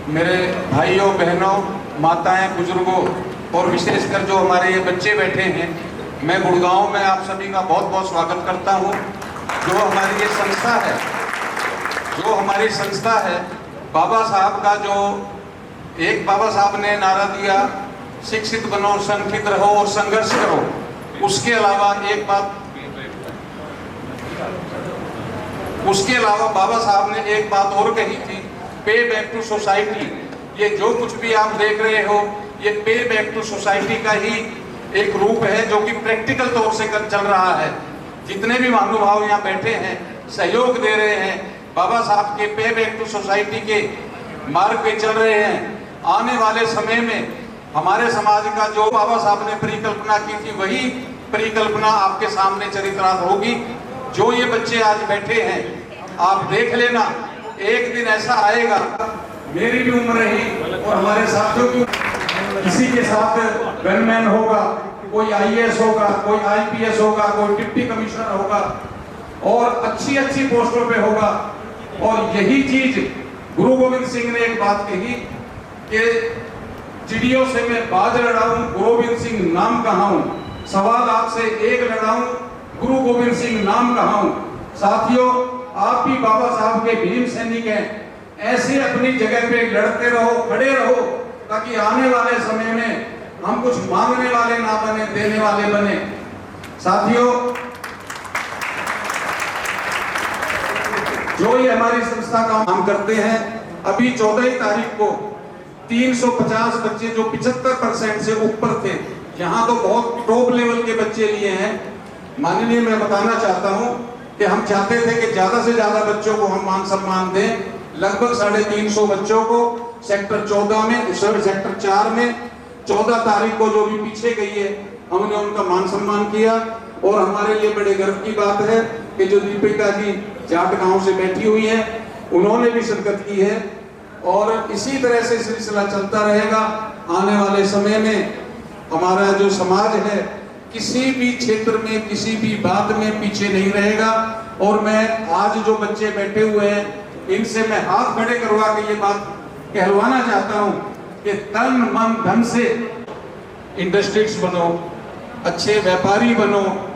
मेरे भाइयों बहनों, माताएं, बुजुर्गों और विशेषकर जो हमारे ये बच्चे बैठे हैं, मैं गुड़गांव में आप सभी का बहुत बहुत स्वागत करता हूं। जो हमारी ये संस्था है, बाबा साहब का जो एक बाबा साहब ने नारा दिया, शिक्षित बनो, संगठित रहो और संघर्ष करो। उसके अलावा बाबा साहब ने एक बात और कही थी, पे बैक टू सोसाइटी। ये जो कुछ भी आप देख रहे हो, ये पे बैक टू सोसाइटी का ही एक रूप है जो कि प्रैक्टिकल तौर से चल रहा है। जितने भी महानुभाव यहाँ बैठे हैं, सहयोग दे रहे हैं, बाबा साहब के पे बैक टू सोसाइटी के मार्ग पे चल रहे हैं। आने वाले समय में हमारे समाज का जो बाबा साहब ने परिकल्पना की थी, वही परिकल्पना आपके सामने चरितार्थ होगी। जो ये बच्चे आज बैठे हैं, आप देख लेना, एक दिन ऐसा आएगा, मेरी भी उम्र रही और हमारे साथियों की, किसी के साथ गनमैन होगा, कोई आईएएस होगा, कोई आईपीएस होगा, कोई डिप्टी कमिश्नर होगा और अच्छी अच्छी पोस्टों पे होगा। और यही चीज गुरु गोविंद सिंह ने एक बात कही कि चिड़ियों से मैं बाज लड़ाऊं, गुरु गोविंद सिंह नाम कहाँ हूं। सवाल आपसे एक लड़ाऊं, गुरु गोविंद सिंह नाम कहाँ हूं। साथियों, आप भी बाबा साहब के भीम सैनिक हैं। ऐसे अपनी जगह पे लड़ते रहो, खड़े रहो, ताकि आने वाले समय में हम कुछ मांगने वाले ना बने, देने वाले बने। साथियों, जो ये हमारी संस्था का काम करते हैं, अभी 14 तारीख को 350 बच्चे जो 75% से ऊपर थे, यहाँ तो बहुत टॉप लेवल के बच्चे लिए हैं। माननीय, मैं बताना चाहता हूँ कि हम चाहते थे कि ज्यादा से ज्यादा बच्चों को हम मान सम्मान दें। लगभग 350 बच्चों को सेक्टर 14 में, सेक्टर 4 में 14 तारीख को जो भी पीछे गई है, हमने उनका मान सम्मान किया। और हमारे लिए बड़े गर्व की बात है कि जो दीपिका जी जाट गांव से बैठी हुई हैं, उन्होंने भी शिरकत की है। और इसी तरह से सिलसिला चलता रहेगा। आने वाले समय में हमारा जो समाज है, किसी भी क्षेत्र में, किसी भी बात में पीछे नहीं रहेगा। और मैं आज जो बच्चे बैठे हुए हैं, इनसे मैं हाथ खड़े करवा के ये बात कहलवाना चाहता हूं कि तन मन धन से इंडस्ट्रीज बनो, अच्छे व्यापारी बनो,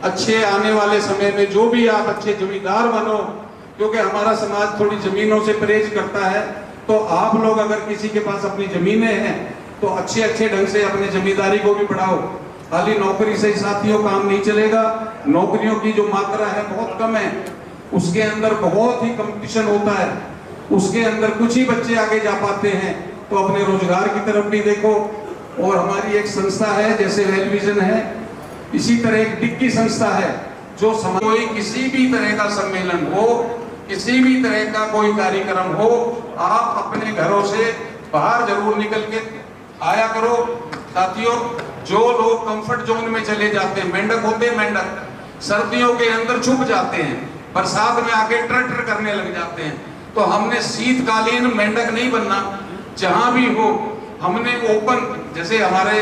अच्छे आने वाले समय में जो भी आप अच्छे जमींदार बनो। क्योंकि हमारा समाज थोड़ी जमीनों से परहेज करता है, तो आप लोग अगर किसी के पास अपनी जमीनें हैं तो अच्छे अच्छे ढंग से अपने जिम्मेदारी को भी बढ़ाओ। खाली नौकरी से ही साथियों काम नहीं चलेगा। नौकरियों की जो मात्रा है बहुत कम है, उसके अंदर बहुत ही कंपटीशन होता है, उसके अंदर कुछ ही बच्चे आगे जा पाते हैं। तो अपने रोजगार की तरफ भी देखो। और हमारी एक संस्था है जैसे वेलविजन है, इसी तरह एक डिक्की संस्था है जो कोई किसी भी तरह का सम्मेलन हो, किसी भी तरह का कोई कार्यक्रम हो, आप अपने घरों से बाहर जरूर निकल के आया करो। साथियों, जो लोग कंफर्ट जोन में चले जाते हैं, मेंढक होते हैं, मेंढक सर्दियों के अंदर छुप जाते हैं, बरसात में आके ट्रटर करने लग जाते हैं। तो हमने शीतकालीन मेंढक नहीं बनना। जहां भी हो हमने ओपन, जैसे हमारे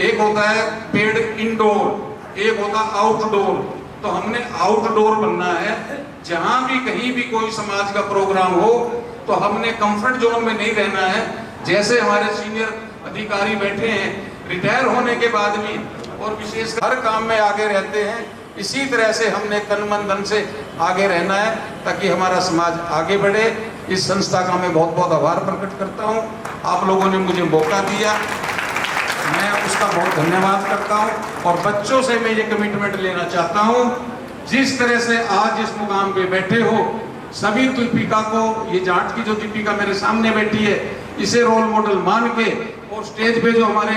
एक होता है पेड़ इंडोर, एक होता आउटडोर, तो हमने आउटडोर बनना है। जहां भी कहीं भी कोई समाज का प्रोग्राम हो तो हमने कंफर्ट जोन में नहीं रहना है। जैसे हमारे सीनियर अधिकारी बैठे हैं, रिटायर होने के बाद भी और विशेष हर काम में आगे रहते हैं, इसी तरह से हमने तन मन धन से आगे रहना है ताकि हमारा समाज आगे बढ़े। इस संस्था का मैं बहुत बहुत आभार प्रकट करता हूं। आप लोगों ने मुझे मौका दिया, मैं उसका बहुत धन्यवाद करता हूं। और बच्चों से मैं ये कमिटमेंट लेना चाहता हूं, जिस तरह से आज इस मुकाम पे बैठे हो, सभी दीपिका को, ये जाट की जो दीपिका मेरे सामने बैठी है, इसे रोल मॉडल मान के, और स्टेज पे जो हमारे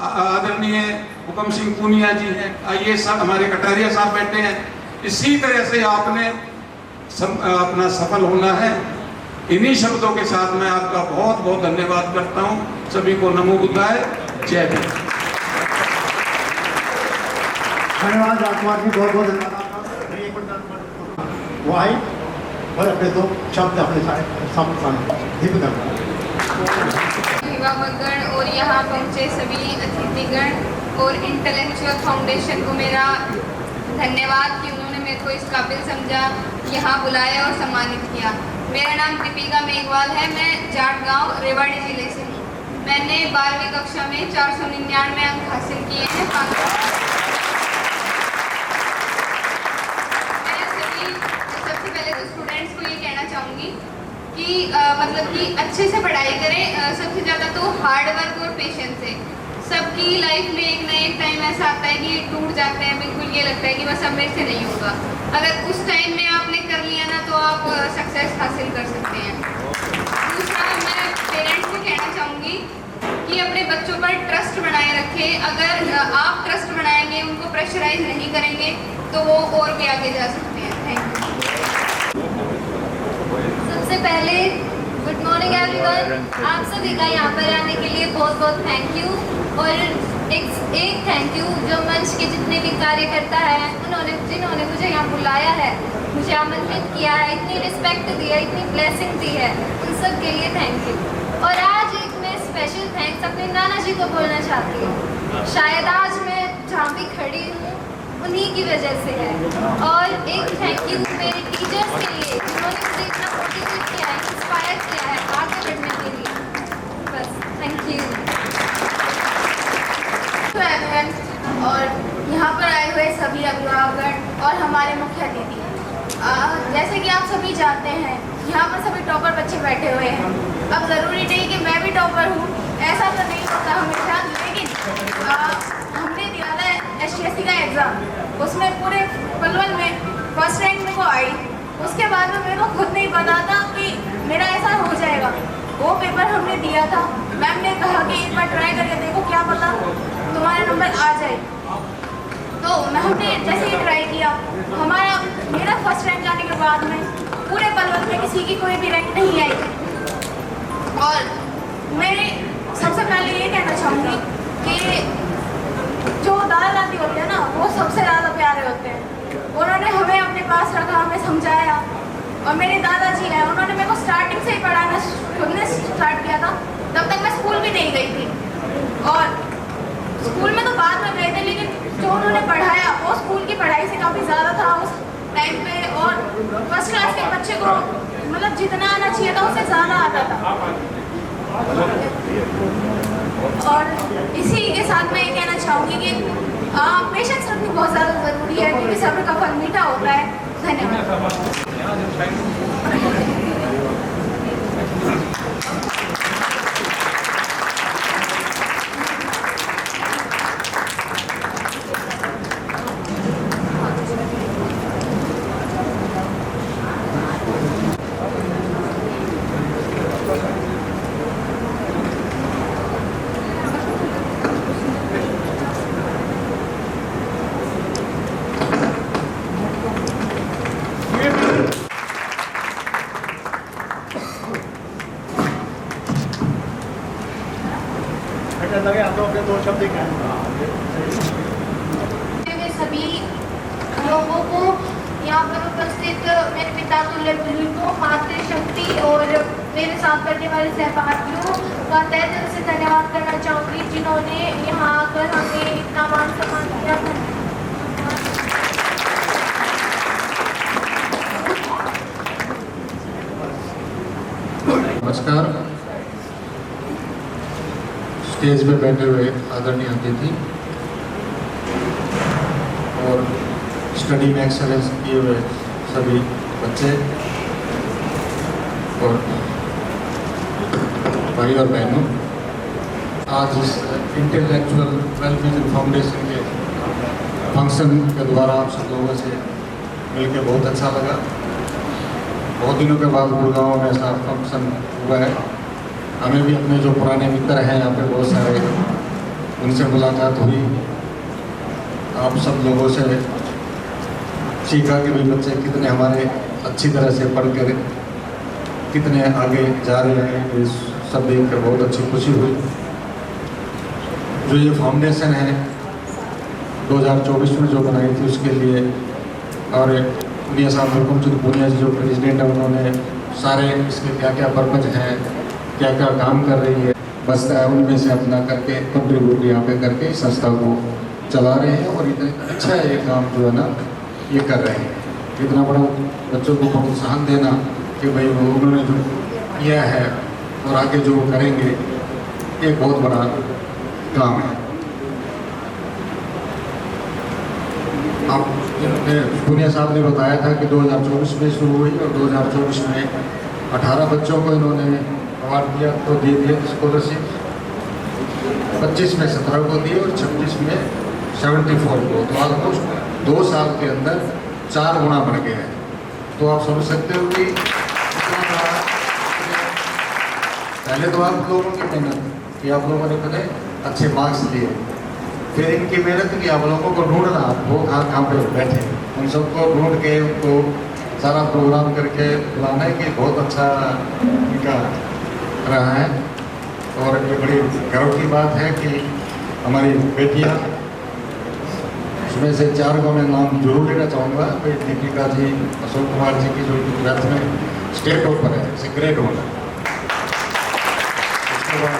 आदरणीय हुकम सिंह पूनिया जी हैं, IAS हमारे कटारिया साहब बैठे हैं, इसी तरह से आपने अपना सफल होना है। इन्हीं शब्दों के साथ मैं आपका बहुत बहुत धन्यवाद करता हूं। सभी को नमो बुद्धाय, जय भीम। धन्यवाद राजकुमार जी, बहुत बहुत धन्यवाद। वो आई और अपने दो शब्द अपने सामने अभिभावकगण और यहाँ पहुँचे सभी अतिथिगण और इंटेलेक्चुअल फाउंडेशन को मेरा धन्यवाद कि उन्होंने मेरे को इस काबिल समझा, यहाँ बुलाया और सम्मानित किया। मेरा नाम दीपिका मेघवाल है, मैं जाट गांव रेवाड़ी जिले से हूँ। मैंने 12वीं कक्षा में 499 अंक हासिल किए हैं। मैं सबसे पहले तो स्टूडेंट्स को ये कहना चाहूँगी कि मतलब कि अच्छे से पढ़ाई करें। सबसे ज़्यादा तो हार्ड वर्क और पेशेंस है। सबकी लाइफ में एक ना एक टाइम ऐसा आता है कि टूट जाते हैं, बिल्कुल ये लगता है कि बस अब मेरे से नहीं होगा। अगर उस टाइम में आपने कर लिया ना तो आप सक्सेस हासिल कर सकते हैं। दूसरा, मैं पेरेंट्स को कहना चाहूँगी कि अपने बच्चों पर ट्रस्ट बनाए रखें। अगर आप ट्रस्ट बनाएंगे, उनको प्रेशराइज नहीं करेंगे तो वो और भी आगे जा सकते हैं। Thank you. सबसे पहले गुड मॉर्निंग एवरीवन। आप सभी का यहाँ पर आने के लिए बहुत बहुत थैंक यू। और एक थैंक यू जो मंच के जितने भी कार्यकर्ता हैं, जिन्होंने मुझे यहाँ बुलाया है, मुझे आमंत्रित किया है, इतनी रिस्पेक्ट दी है, इतनी ब्लेसिंग दी है, उन सब के लिए थैंक यू। और आज एक मैं स्पेशल थैंक्स अपने नाना जी को बोलना चाहती हूँ। शायद आज मैं जहाँ भी खड़ी हूँ उन्हीं की वजह से है। और एक थैंक यू मेरे टीचर्स के लिए, जिन्होंने मुझे इतना मोटिवेट किया है, इंस्पायर किया है आगे बढ़ने के लिए। बस थैंक यू। और यहाँ पर आए हुए सभी अभिभावक और हमारे मुख्य अतिथि, जैसे कि आप सभी जानते हैं, यहाँ पर सभी टॉपर बच्चे बैठे हुए हैं। अब ज़रूरी नहीं कि मैं भी टॉपर हूँ, ऐसा तो नहीं होता हमेशा, लेकिन हमने दिया था STSC का एग्ज़ाम, उसमें पूरे पलवल में फर्स्ट रैंक मेरे को आई। उसके बाद में मेरे को खुद नहीं पता था कि मेरा ऐसा हो जाएगा। वो पेपर हमने दिया था, मैम ने कहा कि एक बार ट्राई करके देखो, क्या पता तुम्हारा नंबर आ जाए। तो हमने जैसे ही ट्राई किया, मेरा फर्स्ट रैंक आने के बाद में पूरे पलवल में किसी की कोई भी रैंक नहीं आई थी। और मेरे सबसे पहले ये कहना चाहूँगी कि जो दादा दादी होते हैं ना, वो सबसे ज़्यादा प्यारे होते हैं। उन्होंने हमें अपने पास रखा, हमें समझाया। और मेरे दादाजी हैं, उन्होंने मेरे को स्टार्टिंग से ही पढ़ाना खुद ने स्टार्ट किया था। तब तक मैं स्कूल भी नहीं गई थी, और स्कूल में तो बाद में गए थे, लेकिन जो उन्होंने पढ़ाया वो स्कूल की पढ़ाई से काफ़ी ज़्यादा था उस टाइम पे। और फर्स्ट क्लास के बच्चे को मतलब जितना आना चाहिए था उससे ज़्यादा आता था। और इसी के साथ मैं ये कहना चाहूँगी कि पेशेंस रखनी बहुत ज़्यादा ज़रूरी है, क्योंकि सब्र का फल मीठा होता है। धन्यवाद। लगे आप लोग अपने 2 शब्द कहें। सभी लोगों को यहाँ पर उपस्थित मेरे पिता तुल्य बुजुर्गों, मातृशक्ति और मेरे साथ करने वाले सहपाठियों का तहे दिल से धन्यवाद करना चाहूँगी, जिन्होंने यहाँ आकर हमें इतना मान सम्मान किया। नमस्कार। स्टेज पे बैठे हुए आदरणीय अतिथि और स्टडी में एक्सेलेंस किए हुए सभी बच्चे और भाई और बहनों, आज इस इंटेलेक्चुअल वेलबीइंग फाउंडेशन के फंक्शन के द्वारा आप सब लोगों से मिलकर बहुत अच्छा लगा। बहुत दिनों के बाद गुड़गांव में ऐसा फंक्शन हुआ है। हमें भी अपने जो पुराने मित्र हैं यहाँ पे बहुत सारे, उनसे मुलाकात हुई। आप सब लोगों से सीखा कि भाई बच्चे कितने हमारे अच्छी तरह से पढ़ कर कितने आगे जा रहे हैं, ये सब देख कर बहुत अच्छी खुशी हुई। जो ये फाउंडेशन है 2024 में जो बनाई थी उसके लिए, और पुनिया साहब हुकुमचंद पुनिया जी जो प्रेसिडेंट है, उन्होंने सारे इसके क्या क्या पर्पज हैं, क्या क्या काम कर रही है, बसता है उनमें से अपना करके कंट्रीब्यूट यहाँ पे करके इस संस्था को चला रहे हैं। और इतना अच्छा है ये काम जो है ना ये कर रहे हैं। इतना बड़ा बच्चों को प्रोत्साहन देना कि भाई वो उन्होंने जो किया है और आगे जो करेंगे, एक बहुत बड़ा काम है। आप पुनिया साहब ने बताया था कि 2024 में शुरू हुई और 2024 में 18 बच्चों को इन्होंने अवार्ड दिया, तो दे दिए स्कॉलरशिप। 25 में 17 को दिए और 26 में 74 को। तो ऑलमोस्ट 2 साल के अंदर 4 गुना बढ़ गए हैं। तो आप समझ सकते हो कि पहले तो आप लोगों की मेहनत कि आप लोगों ने पहले अच्छे मार्क्स लिए, फिर इनकी मेहनत की आप लोगों को ढूंढना, वो कहाँ पे बैठे, उन सबको ढूंढ के उनको सारा प्रोग्राम करके बुलाना है कि बहुत अच्छा इनका रहा है। और ये बड़ी गर्व की बात है कि हमारी बेटियां, उसमें से 4 को मैं नाम जरूर लेना चाहूँगा। दीपिका जी, अशोक कुमार जी की जो मैथ में स्टेट टॉपर है, इसे ग्रेट होना। उसके बाद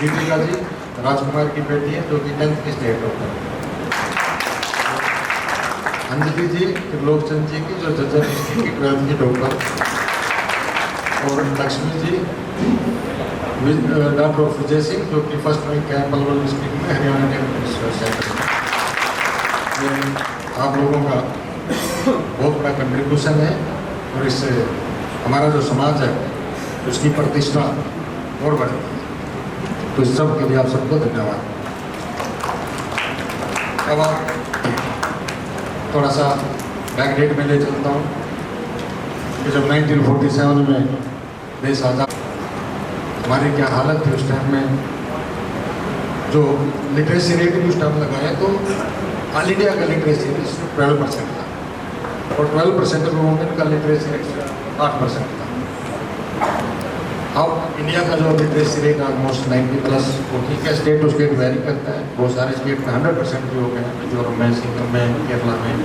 दीपिका जी राजकुमार की बेटी है जो कि 10th की स्टेट टॉपर है। अंजलि जी त्रिलोकचंद जी की जो जज्जर डिस्ट्रिक्ट की 12th की टॉपर। और लक्ष्मी जी डॉक्टर विजय सिंह जो कि फर्स्ट रैंक है पलवल डिस्ट्रिक्ट में, हरियाणा टेक्निकल रिसर्च सेंटर। आप लोगों का बहुत बड़ा कंट्रीब्यूशन है और इससे हमारा जो समाज है उसकी प्रतिष्ठा और बढ़ेगी। तो इस सब के लिए आप सबको धन्यवाद। अब आप थोड़ा सा बैकडेट में ले चलता हूँ कि जब 1947 में देश आज़ाद, हमारी क्या हालत थी उस टाइम में। जो लिटरेसी रेट भी उस टाइम लगाया तो ऑल इंडिया का लिटरेसी रेट 12% था और 12% वुमेन का लिटरेसी रेट 8% था। अब इंडिया का जो लिटरेसी रेट ऑलमोस्ट 90+, वो ठीक है, स्टेट टू स्टेट वेरी करता है। बहुत सारे स्टेट में 100% भी हो गए हैं, मिजोरम में, सिक्किम में, केरला में,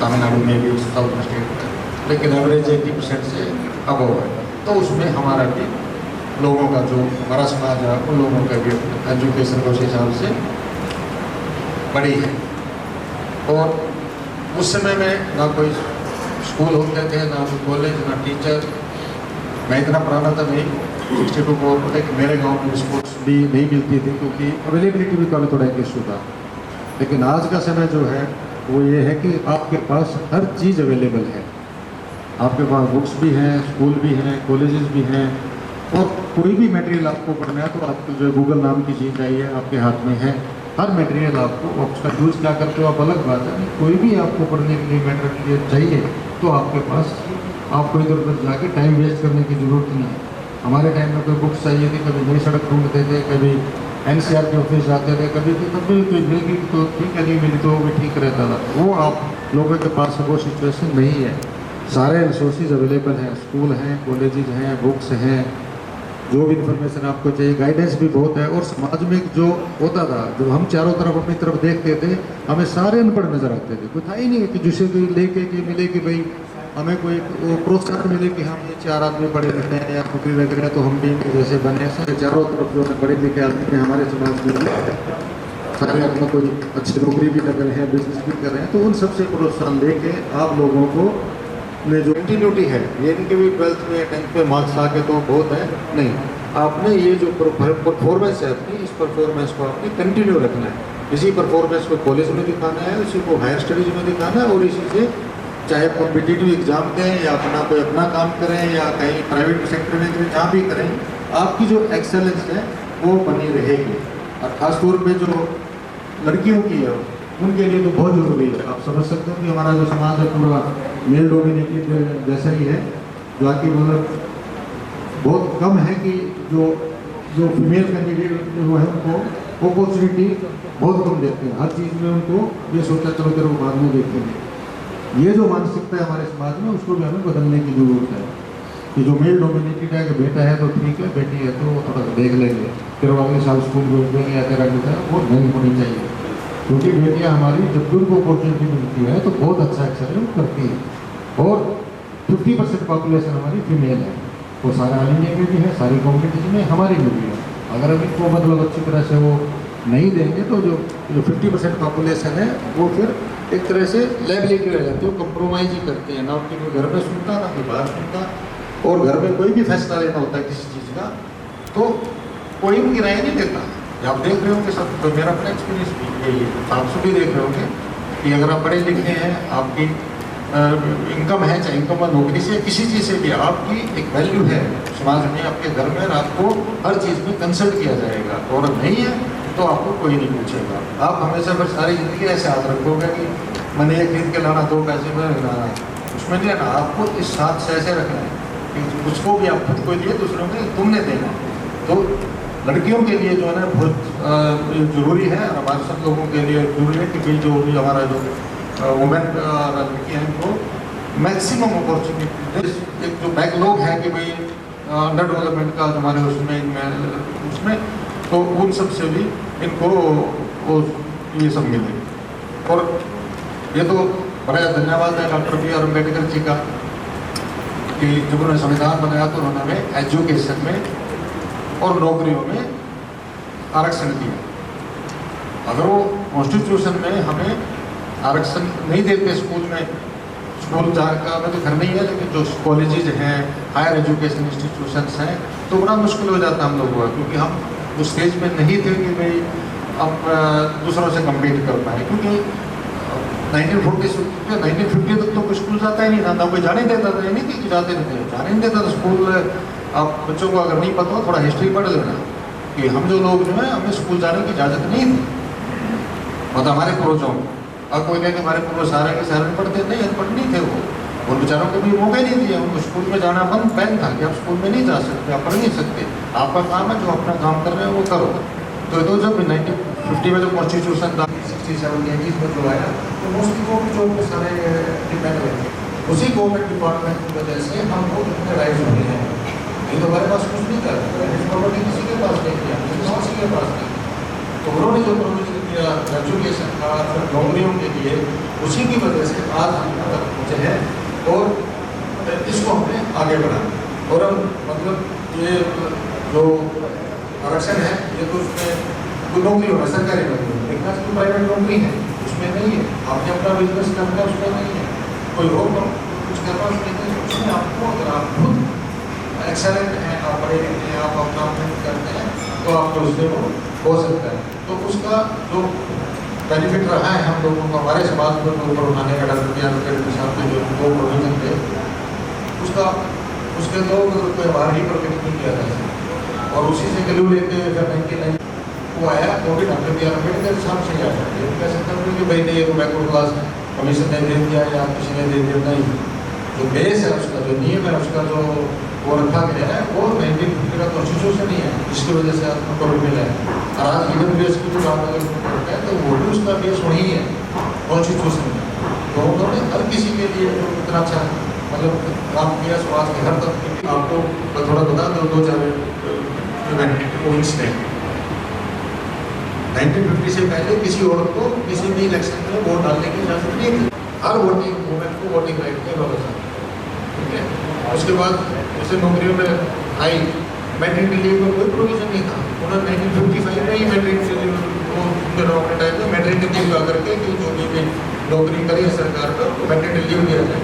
तमिलनाडु में भी, साउथ में स्टेट में, लेकिन एवरेज 80% से अब हो गए। तो उसमें हमारा भी लोगों का जो हमारा समाज है उन लोगों का भी एजुकेशन उस हिसाब से बड़ी है। और उस समय में ना कोई स्कूल होते थे, ना कोई कॉलेज, ना टीचर। मैं इतना पुराना था नहीं, 62 को पता है कि मेरे गांव में स्पोर्ट्स भी नहीं मिलती थी क्योंकि अवेलेबिलिटी भी कभी थोड़ा एक इशू था। लेकिन आज का समय जो है वो ये है कि आपके पास हर चीज़ अवेलेबल है। आपके पास बुक्स भी हैं, स्कूल भी हैं, कॉलेजेस भी हैं, और कोई भी मटेरियल आपको पढ़ना है तो आपको जो गूगल नाम की चीज़ चाहिए आपके हाथ में है। हर मटेरियल आपको, उसका यूज़ क्या करते हो आप अलग बात है, कोई भी आपको पढ़ने के लिए मटेरियल चाहिए तो आपके पास, आपको इधर उधर जाके टाइम वेस्ट करने की ज़रूरत नहीं है। हमारे टाइम में कोई बुक्स चाहिए थी, कभी नई सड़क ढूंढते थे, कभी NCR के ऑफिस जाते थे, कभी तब भी कोई मिल गई तो ठीक है, नहीं मिली तो वो भी ठीक रहता था। वो आप लोगों के पास वो सिचुएशन नहीं है। सारे रिसोर्सेज अवेलेबल हैं, स्कूल हैं, कॉलेजेस हैं, बुक्स हैं, जो भी इन्फॉर्मेशन आपको चाहिए, गाइडेंस भी बहुत है। और समाज में जो होता था, जब हम चारों तरफ अपनी तरफ देखते थे, हमें सारे अनपढ़ नजर आते थे। कोई था ही नहीं कि जिसे कोई लेके कि मिले कि भाई हमें कोई वो प्रोत्साहन मिले कि हम ये 4 आदमी पढ़े लिखे हैं या नौकरी लग रहे हैं तो हम भी इनके जैसे बने। ऐसे चारों तरफ जो पढ़े लिखे आदमी हैं हमारे समाज में, सारे अपना कोई अच्छी नौकरी भी कर रहे हैं, बिजनेस भी कर रहे हैं। तो उन सबसे प्रोत्साहन लेके आप लोगों को में जो कंटिन्यूटी है, ये इनके भी 12th में 10th में मार्क्स आके तो बहुत है नहीं, आपने ये जो परफॉर्मेंस है अपनी, इस परफॉर्मेंस को आपने कंटिन्यू रखना है। इसी परफॉर्मेंस को कॉलेज में दिखाना है, इसी को हायर स्टडीज में दिखाना है, और इसी से चाहे कॉम्पिटिटिव एग्जाम दें या अपना कोई अपना काम करें या कहीं प्राइवेट सेक्टर में करें, जहाँ भी करें, आपकी जो एक्सेलेंस है वो बनी रहेगी। और ख़ासतौर पे जो लड़कियों की है उनके लिए तो बहुत ज़रूरी है। आप समझ सकते हो कि हमारा जो समाज है पूरा मेल डोमिनेटेड जैसा ही है, जो आके मतलब बहुत कम है कि जो फीमेल कैंडिडेट जो है उनको अपॉर्चुनिटी बहुत कम देते हैं। हर चीज़ में उनको ये सोचा चलो तेरे को बाद में देखेंगे। ये जो मानसिकता है हमारे समाज में, उसको भी हमें बदलने की ज़रूरत है कि जो मेल डोमिनेटेड है कि बेटा है तो ठीक है, बेटी है तो थोड़ा देख लेंगे, फिर अगले साल स्कूल भेज देंगे या तेरा बेटा, वो नहीं होनी चाहिए। क्योंकि बेटियां हमारी जब भी उनको अपॉर्चुनिटी मिलती है तो बहुत अच्छा एक्सेल करती है। और 50% पॉपुलेशन हमारी फीमेल है, वो सारे ऑल इंडिया में भी है, सारी कम्युनिटीज में हमारी में भी है। अगर हम इनको मतलब अच्छी तरह से वो नहीं देंगे तो जो 50% पॉपुलेशन है वो फिर एक तरह से लायबिलिटी रह जाती है, वो कंप्रोमाइज ही करते हैं, ना उनकी कोई घर में सुनता ना कोई बाहर सुनता। और घर में कोई भी फैसला लेना होता है किसी चीज़ का तो कोई उनकी राय नहीं देता। आप देख रहे होंगे सब, तो मेरा अपना एक्सपीरियंस भी यही है, आप सभी देख रहे होंगे कि अगर आप पढ़े लिखे हैं, आपकी इनकम है, चाहे इनकम नौकरी से किसी चीज़ से भी आपकी एक वैल्यू है समाज में, आपके घर में, आपको हर चीज़ में कंसल्ट किया जाएगा। और नहीं है तो आपको कोई नहीं पूछेगा। आप हमेशा फिर सारी ज़िंदगी ऐसे याद रखोगे कि मैंने ये खरीद के लाना, 2 पैसे में लाना, उसमें नहीं लाना। आपको इस साथ से ऐसे रखना है कि उसको भी आप खुद को दिए, दूसरों को तुमने देना। तो लड़कियों के लिए जो है ना बहुत ज़रूरी है, और हमारे सब लोगों के लिए ज़रूरी है कि भाई जो भी हमारा जो वुमेन लड़की हैं उनको मैक्सिमम अपॉर्चुनिटी, एक जो बैकलॉग है कि भाई अंडर डेवलपमेंट का हमारे उसमें तो उन सब से भी इनको वो ये सब मिले। और ये तो बड़ा धन्यवाद है डॉक्टर B.R. अम्बेडकर जी का कि जब उन्होंने संविधान बनाया तो उन्होंने हमें एजुकेशन में और नौकरियों में आरक्षण दिया। अगर वो कॉन्स्टिट्यूशन में हमें आरक्षण नहीं देते स्कूल में, स्कूल का तो घर नहीं है, लेकिन जो कॉलेजेज हैं, हायर एजुकेशन इंस्टीट्यूशंस हैं, तो बड़ा मुश्किल हो जाता हम लोगों का, क्योंकि हम उस स्टेज में नहीं थे कि भाई अब दूसरों से कम्पीट कर पाए। क्योंकि 1950 तक तो कोई स्कूल जाता ही नहीं था, ना कोई जाने देता था, ये नहीं कि जाते नहीं थे, जाने नहीं देता था स्कूल। आप बच्चों को अगर नहीं पता हो थोड़ा हिस्ट्री पढ़ लेना कि हम जो लोग जो है हमें स्कूल जाने की इजाज़त नहीं थी, मतलब हमारे पूर्वजों। अब कोई कहे कि हमारे पूर्वज सारे के सारे पढ़ते नहीं, अनपढ़ नहीं थे वो, उन बेचारों को भी मौका ही नहीं दिया, उनको स्कूल में जाना बैन था कि आप स्कूल में नहीं जा सकते, आप पढ़ नहीं सकते, आपका काम है जो अपना काम कर रहे हैं वो करो। तो जब 1950 में जो कॉन्स्टिट्यूशन था 67 में जो आया, तो मोस्टली वो जो सारे डिपेंड रहते उसी गवर्नमेंट डिपार्टमेंट की वजह से हम लोग इंटरलाइज हुए हैं। ये तो हमारे पास कुछ नहीं था, प्रॉपर्टी किसी के पास नहीं किया, किसी के पास नहीं। तो उन्होंने जो प्रोविजन किया एजुकेशन का फिर नौकरियों के लिए, उसी की वजह से आज हम तक पहुँचे हैं और इसको हमने आगे बढ़ाया। और हम मतलब ये जो आरक्षण है ये तो उसमें कोई नौकरी होना सरकारी नौकरी, लेकिन आज कोई प्राइवेट नौकरी है उसमें नहीं है, आपने अपना बिजनेस करना उसमें नहीं है, कोई और कुछ करना उसमें नहीं है। उसमें आपको अगर आप खुद एक्सेलेंट हैं, आप पढ़े लिखे हैं, आप अपना मेहनत करते हैं तो आपको उससे वो हो सकता है। तो उसका जो बेनिफिट रहा है हम लोगों को हमारे समाज में ऊपर उठाने का डॉक्टर B.R. अम्बेडकर साहब के जो 2 प्रोविजन थे उसका उसके तो कोई हमारा ही प्रकट नहीं किया था। और उसी से गलू लेते हुए जब 1990 वो आया तो भी डॉक्टर B.R. अम्बेडकर साहब से आया, ये कह सकते हैं कि भाई नहीं वो बैकवर्ड क्लास कमीशन ने दे दिया या किसी ने दे दिया, नहीं। जो बेस है उसका, जो नियम है उसका, जो वो रखा गया है वो 1950 का कॉन्स्टिट्यूशन ही है, जिसकी वजह से आपको मिला है। और आज इवन बेस की जो बात अगर पढ़ते हैं तो वो भी उसका बेस वही है कॉन्स्टिट्यूशन में। तो उन्होंने हर किसी के लिए इतना अच्छा मतलब काम किया, समाज के हर तक। आपको थोड़ा बता दो 2-4 इवेंट वो इंसिडेंट 1950 से पहले किसी औरत को किसी भी इलेक्शन में वोट डालने की इजाजत नहीं थी। हर वोटिंग वुमेन को वोटिंग राइट नहीं होगा, ठीक है। उसके बाद जैसे नौकरियों में आई, मैटरनिटी लीव में कोई प्रोविजन नहीं था। उन्होंने 1955 में ही मैटरनिटी लीव के टाइम में मैटरनिटी लीव आकर के कि जो भी नौकरी करी है सरकार पर तो मैटरनिटी लीव दिया जाए,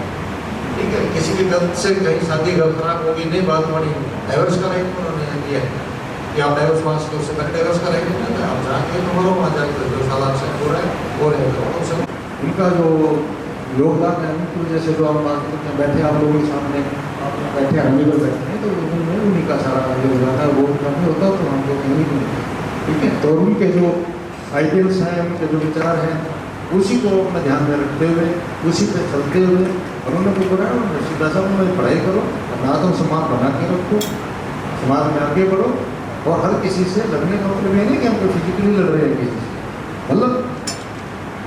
ठीक है। किसी की गलत से कहीं शादी गलत खराब होगी नहीं, बात बड़ी डाइवर्स का राइट उन्होंने दिया है कि आप डाइवर्स पास के उससे पहले डाइवर्स का राइट नहीं है, आप जाके तो बोलो वहाँ जाकर जो साल से हो रहा है वो रहेगा। उनका जो योगदान है उनकी वजह से जो हम बात करते हैं, बैठे आप लोगों के सामने बैठे अवेलेबल बैठे हैं, तो उनमें उन्हीं का सारा योगदान है। वो कम होता तो हम लोग नहीं मिलते, ठीक है। तो उनके जो आइडियल्स हैं, उनके जो विचार हैं, उसी को अपना ध्यान में रखते हुए, उसी पे चलते हुए उन्होंने को बोला सीधा सा उन्होंने पढ़ाई करो, अपना आत्मसम्मान बना के रखो, समाज में आगे बढ़ो, और हर किसी से लड़ने का मतलब ये नहीं कि हम कोई फिजिकली लड़ रहे हैं किसी से, मतलब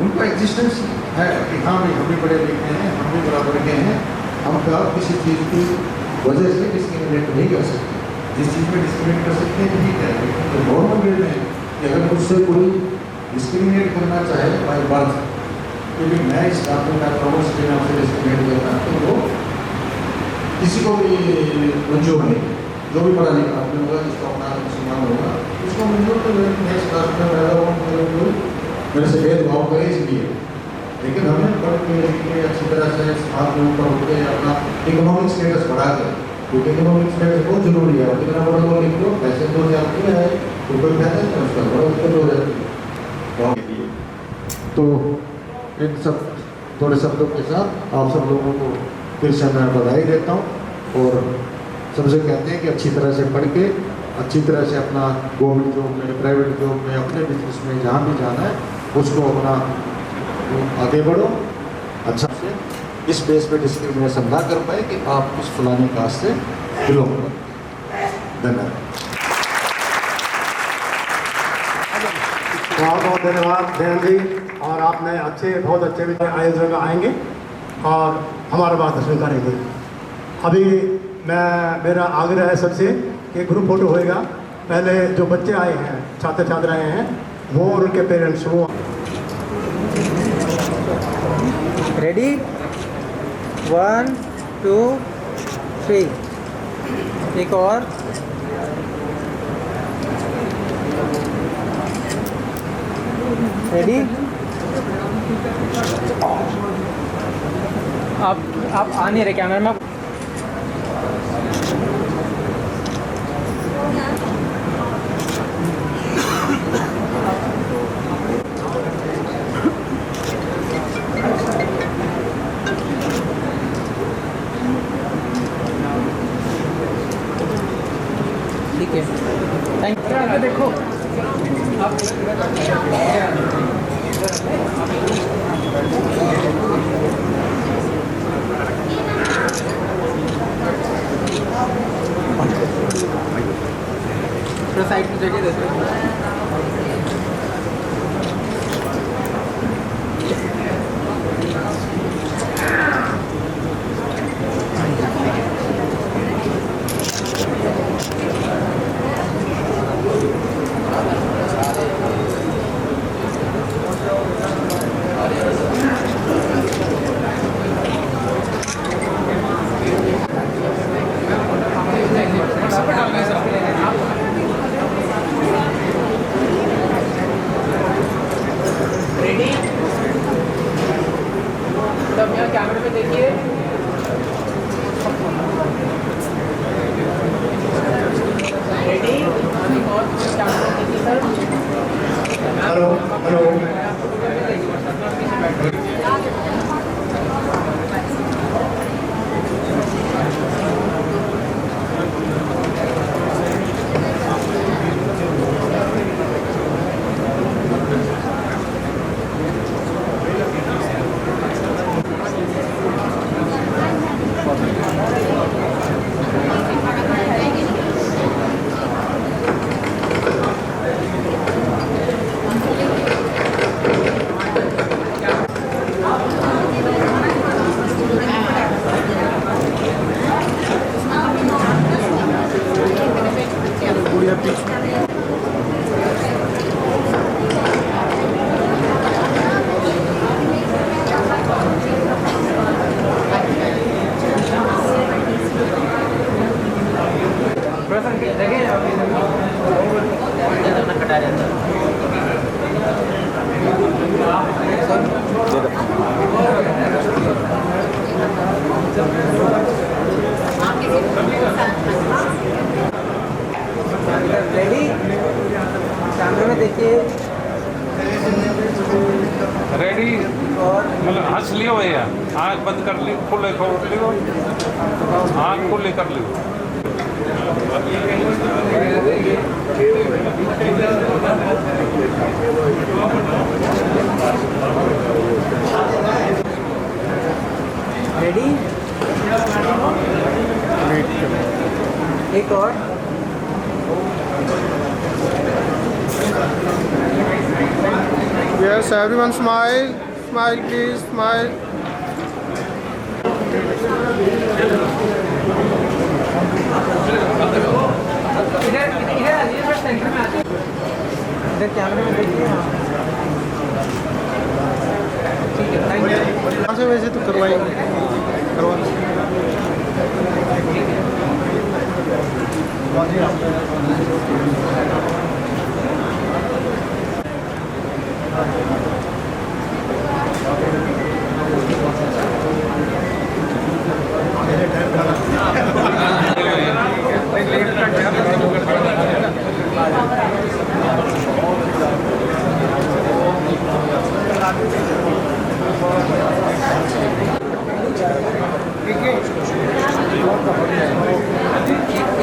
उनका एग्जिस्टेंस है कि हाँ भाई हम भी पढ़े लिखे हैं, हम भी बराबर के हैं, हम क्या किसी चीज़ की वजह से डिस्क्रिमिनेट नहीं कर सकते। जिस चीज़ में डिस्क्रिमिनेट कर सकते हैं ठीक है, लेकिन तो गवर्नमेंट में कि अगर मुझसे कोई डिस्क्रिमिनेट करना चाहे बाई बर्थ, क्योंकि मैं इस काम में कर रहा हूँ इसलिए मैं आपसे डिस्क्रिमिनेट करता हूँ, तो वो किसी को भी मंजूर नहीं। जो भी पढ़ा लिखा आदमी होगा, जिसको अपना मुसलमान होगा, उसको मंजूर तो मैं इस क्लास में पैदा हुआ मेरे से भेदभाव करे इसलिए। लेकिन हमें पढ़ के अच्छी तरह से समाज के ऊपर होकर अपना इकोनॉमिक स्टेटस बढ़ा कर, क्योंकि इकोनॉमिक स्टेटस बहुत जरूरी है। कितना बड़ा लोग लिख लो, पैसे तो जाते हैं तो कोई कहते हैं उसका बड़ा उत्तर हो जाती है। तो इन सब थोड़े शब्दों के साथ आप सब लोगों को फिर से मैं बधाई देता हूँ, और सबसे कहते हैं कि अच्छी तरह से पढ़ के अच्छी तरह से अपना गवर्नमेंट जॉब में, प्राइवेट जॉब में, अपने बिजनेस में जहाँ भी जाना है उसको अपना आगे बढ़ो। अच्छा से इस बेस पे डिस्क्रिमिनेशन ना कर पाए कि आप इस फलानी कास्ट से बिलोंग करें। धन्यवाद। बहुत बहुत धन्यवाद दयान जी, और आपने बहुत अच्छे विचार आयोजन आएंगे और हमारा मार्गदर्शन करेंगे। अभी मेरा आग्रह है सबसे कि ग्रुप फोटो होएगा। पहले जो बच्चे आए हैं, छात्र छात्राएं हैं, वो और उनके पेरेंट्स वो रेडी 1 2 3 एक और रेडी। आप आ नहीं रहे कैमरा में। ठीक है, थैंक यू। देखो साइड की जगह देते हैं। रेडी, कैमरे में देखिए। रेडी और मतलब हंस लियो भैया, आँख बंद कर लियो, खुले खोल लियो, आँख खुले कर लियो। रेडी, एक और। Yes, everyone smile. Smile, please. Smile. इधर कैमरे में देखिए। ठीक है, थैंक यू। कहाँ से वैसे तो करवाएंगे, करवा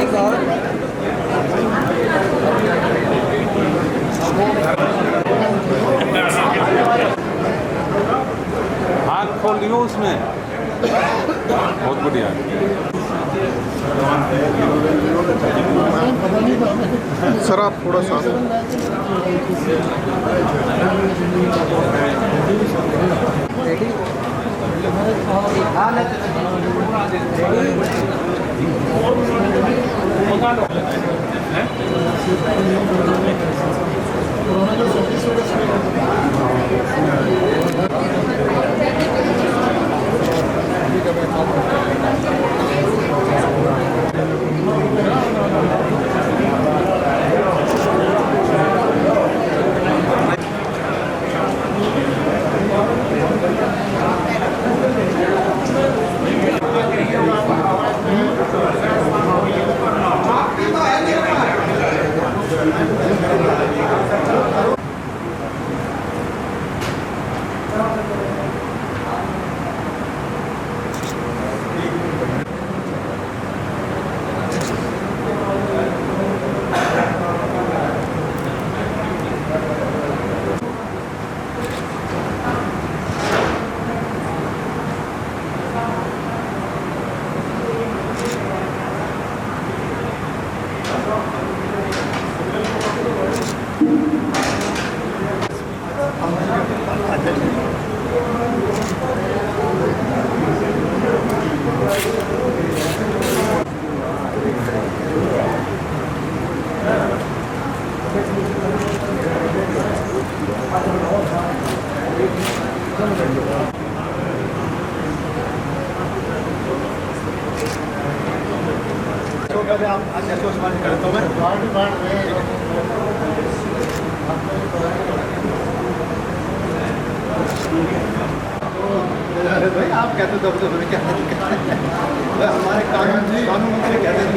एक और। हाथ खोल लियो उसमें, बहुत बढ़िया। सर आप थोड़ा सा रेडी, भाई आप कहते तो क्या हमारे कानून मंत्री कहते हैं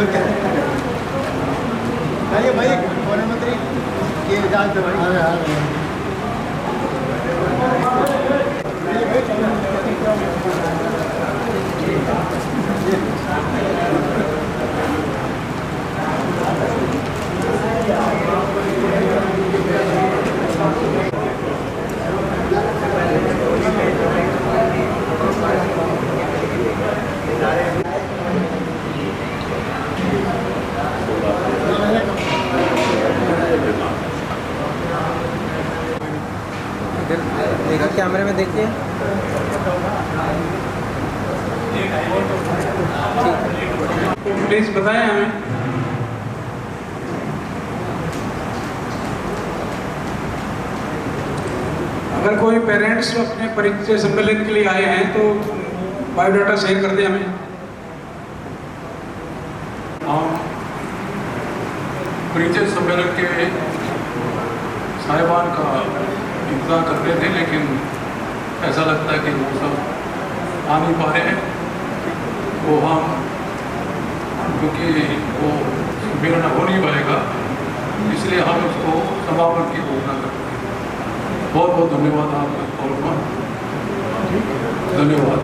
भाई कानून मंत्री ये इजाजत है भाई। देखिए कैमरे में देखिए। प्लीज बताएं हमें। अगर कोई पेरेंट्स अपने परिचय सम्मेलन के लिए आए हैं तो बायोडाटा शेयर कर दें हमें। हम परिचय सम्मेलन के साहिबान का इंतजार करते थे, लेकिन ऐसा लगता है कि वो सब आ नहीं पा रहे हैं। वो हम क्योंकि वो सम्मेलन हो नहीं पाएगा, इसलिए हम उसको समापन की घोषणा करते हैं। बहुत बहुत धन्यवाद आपका, धन्यवाद।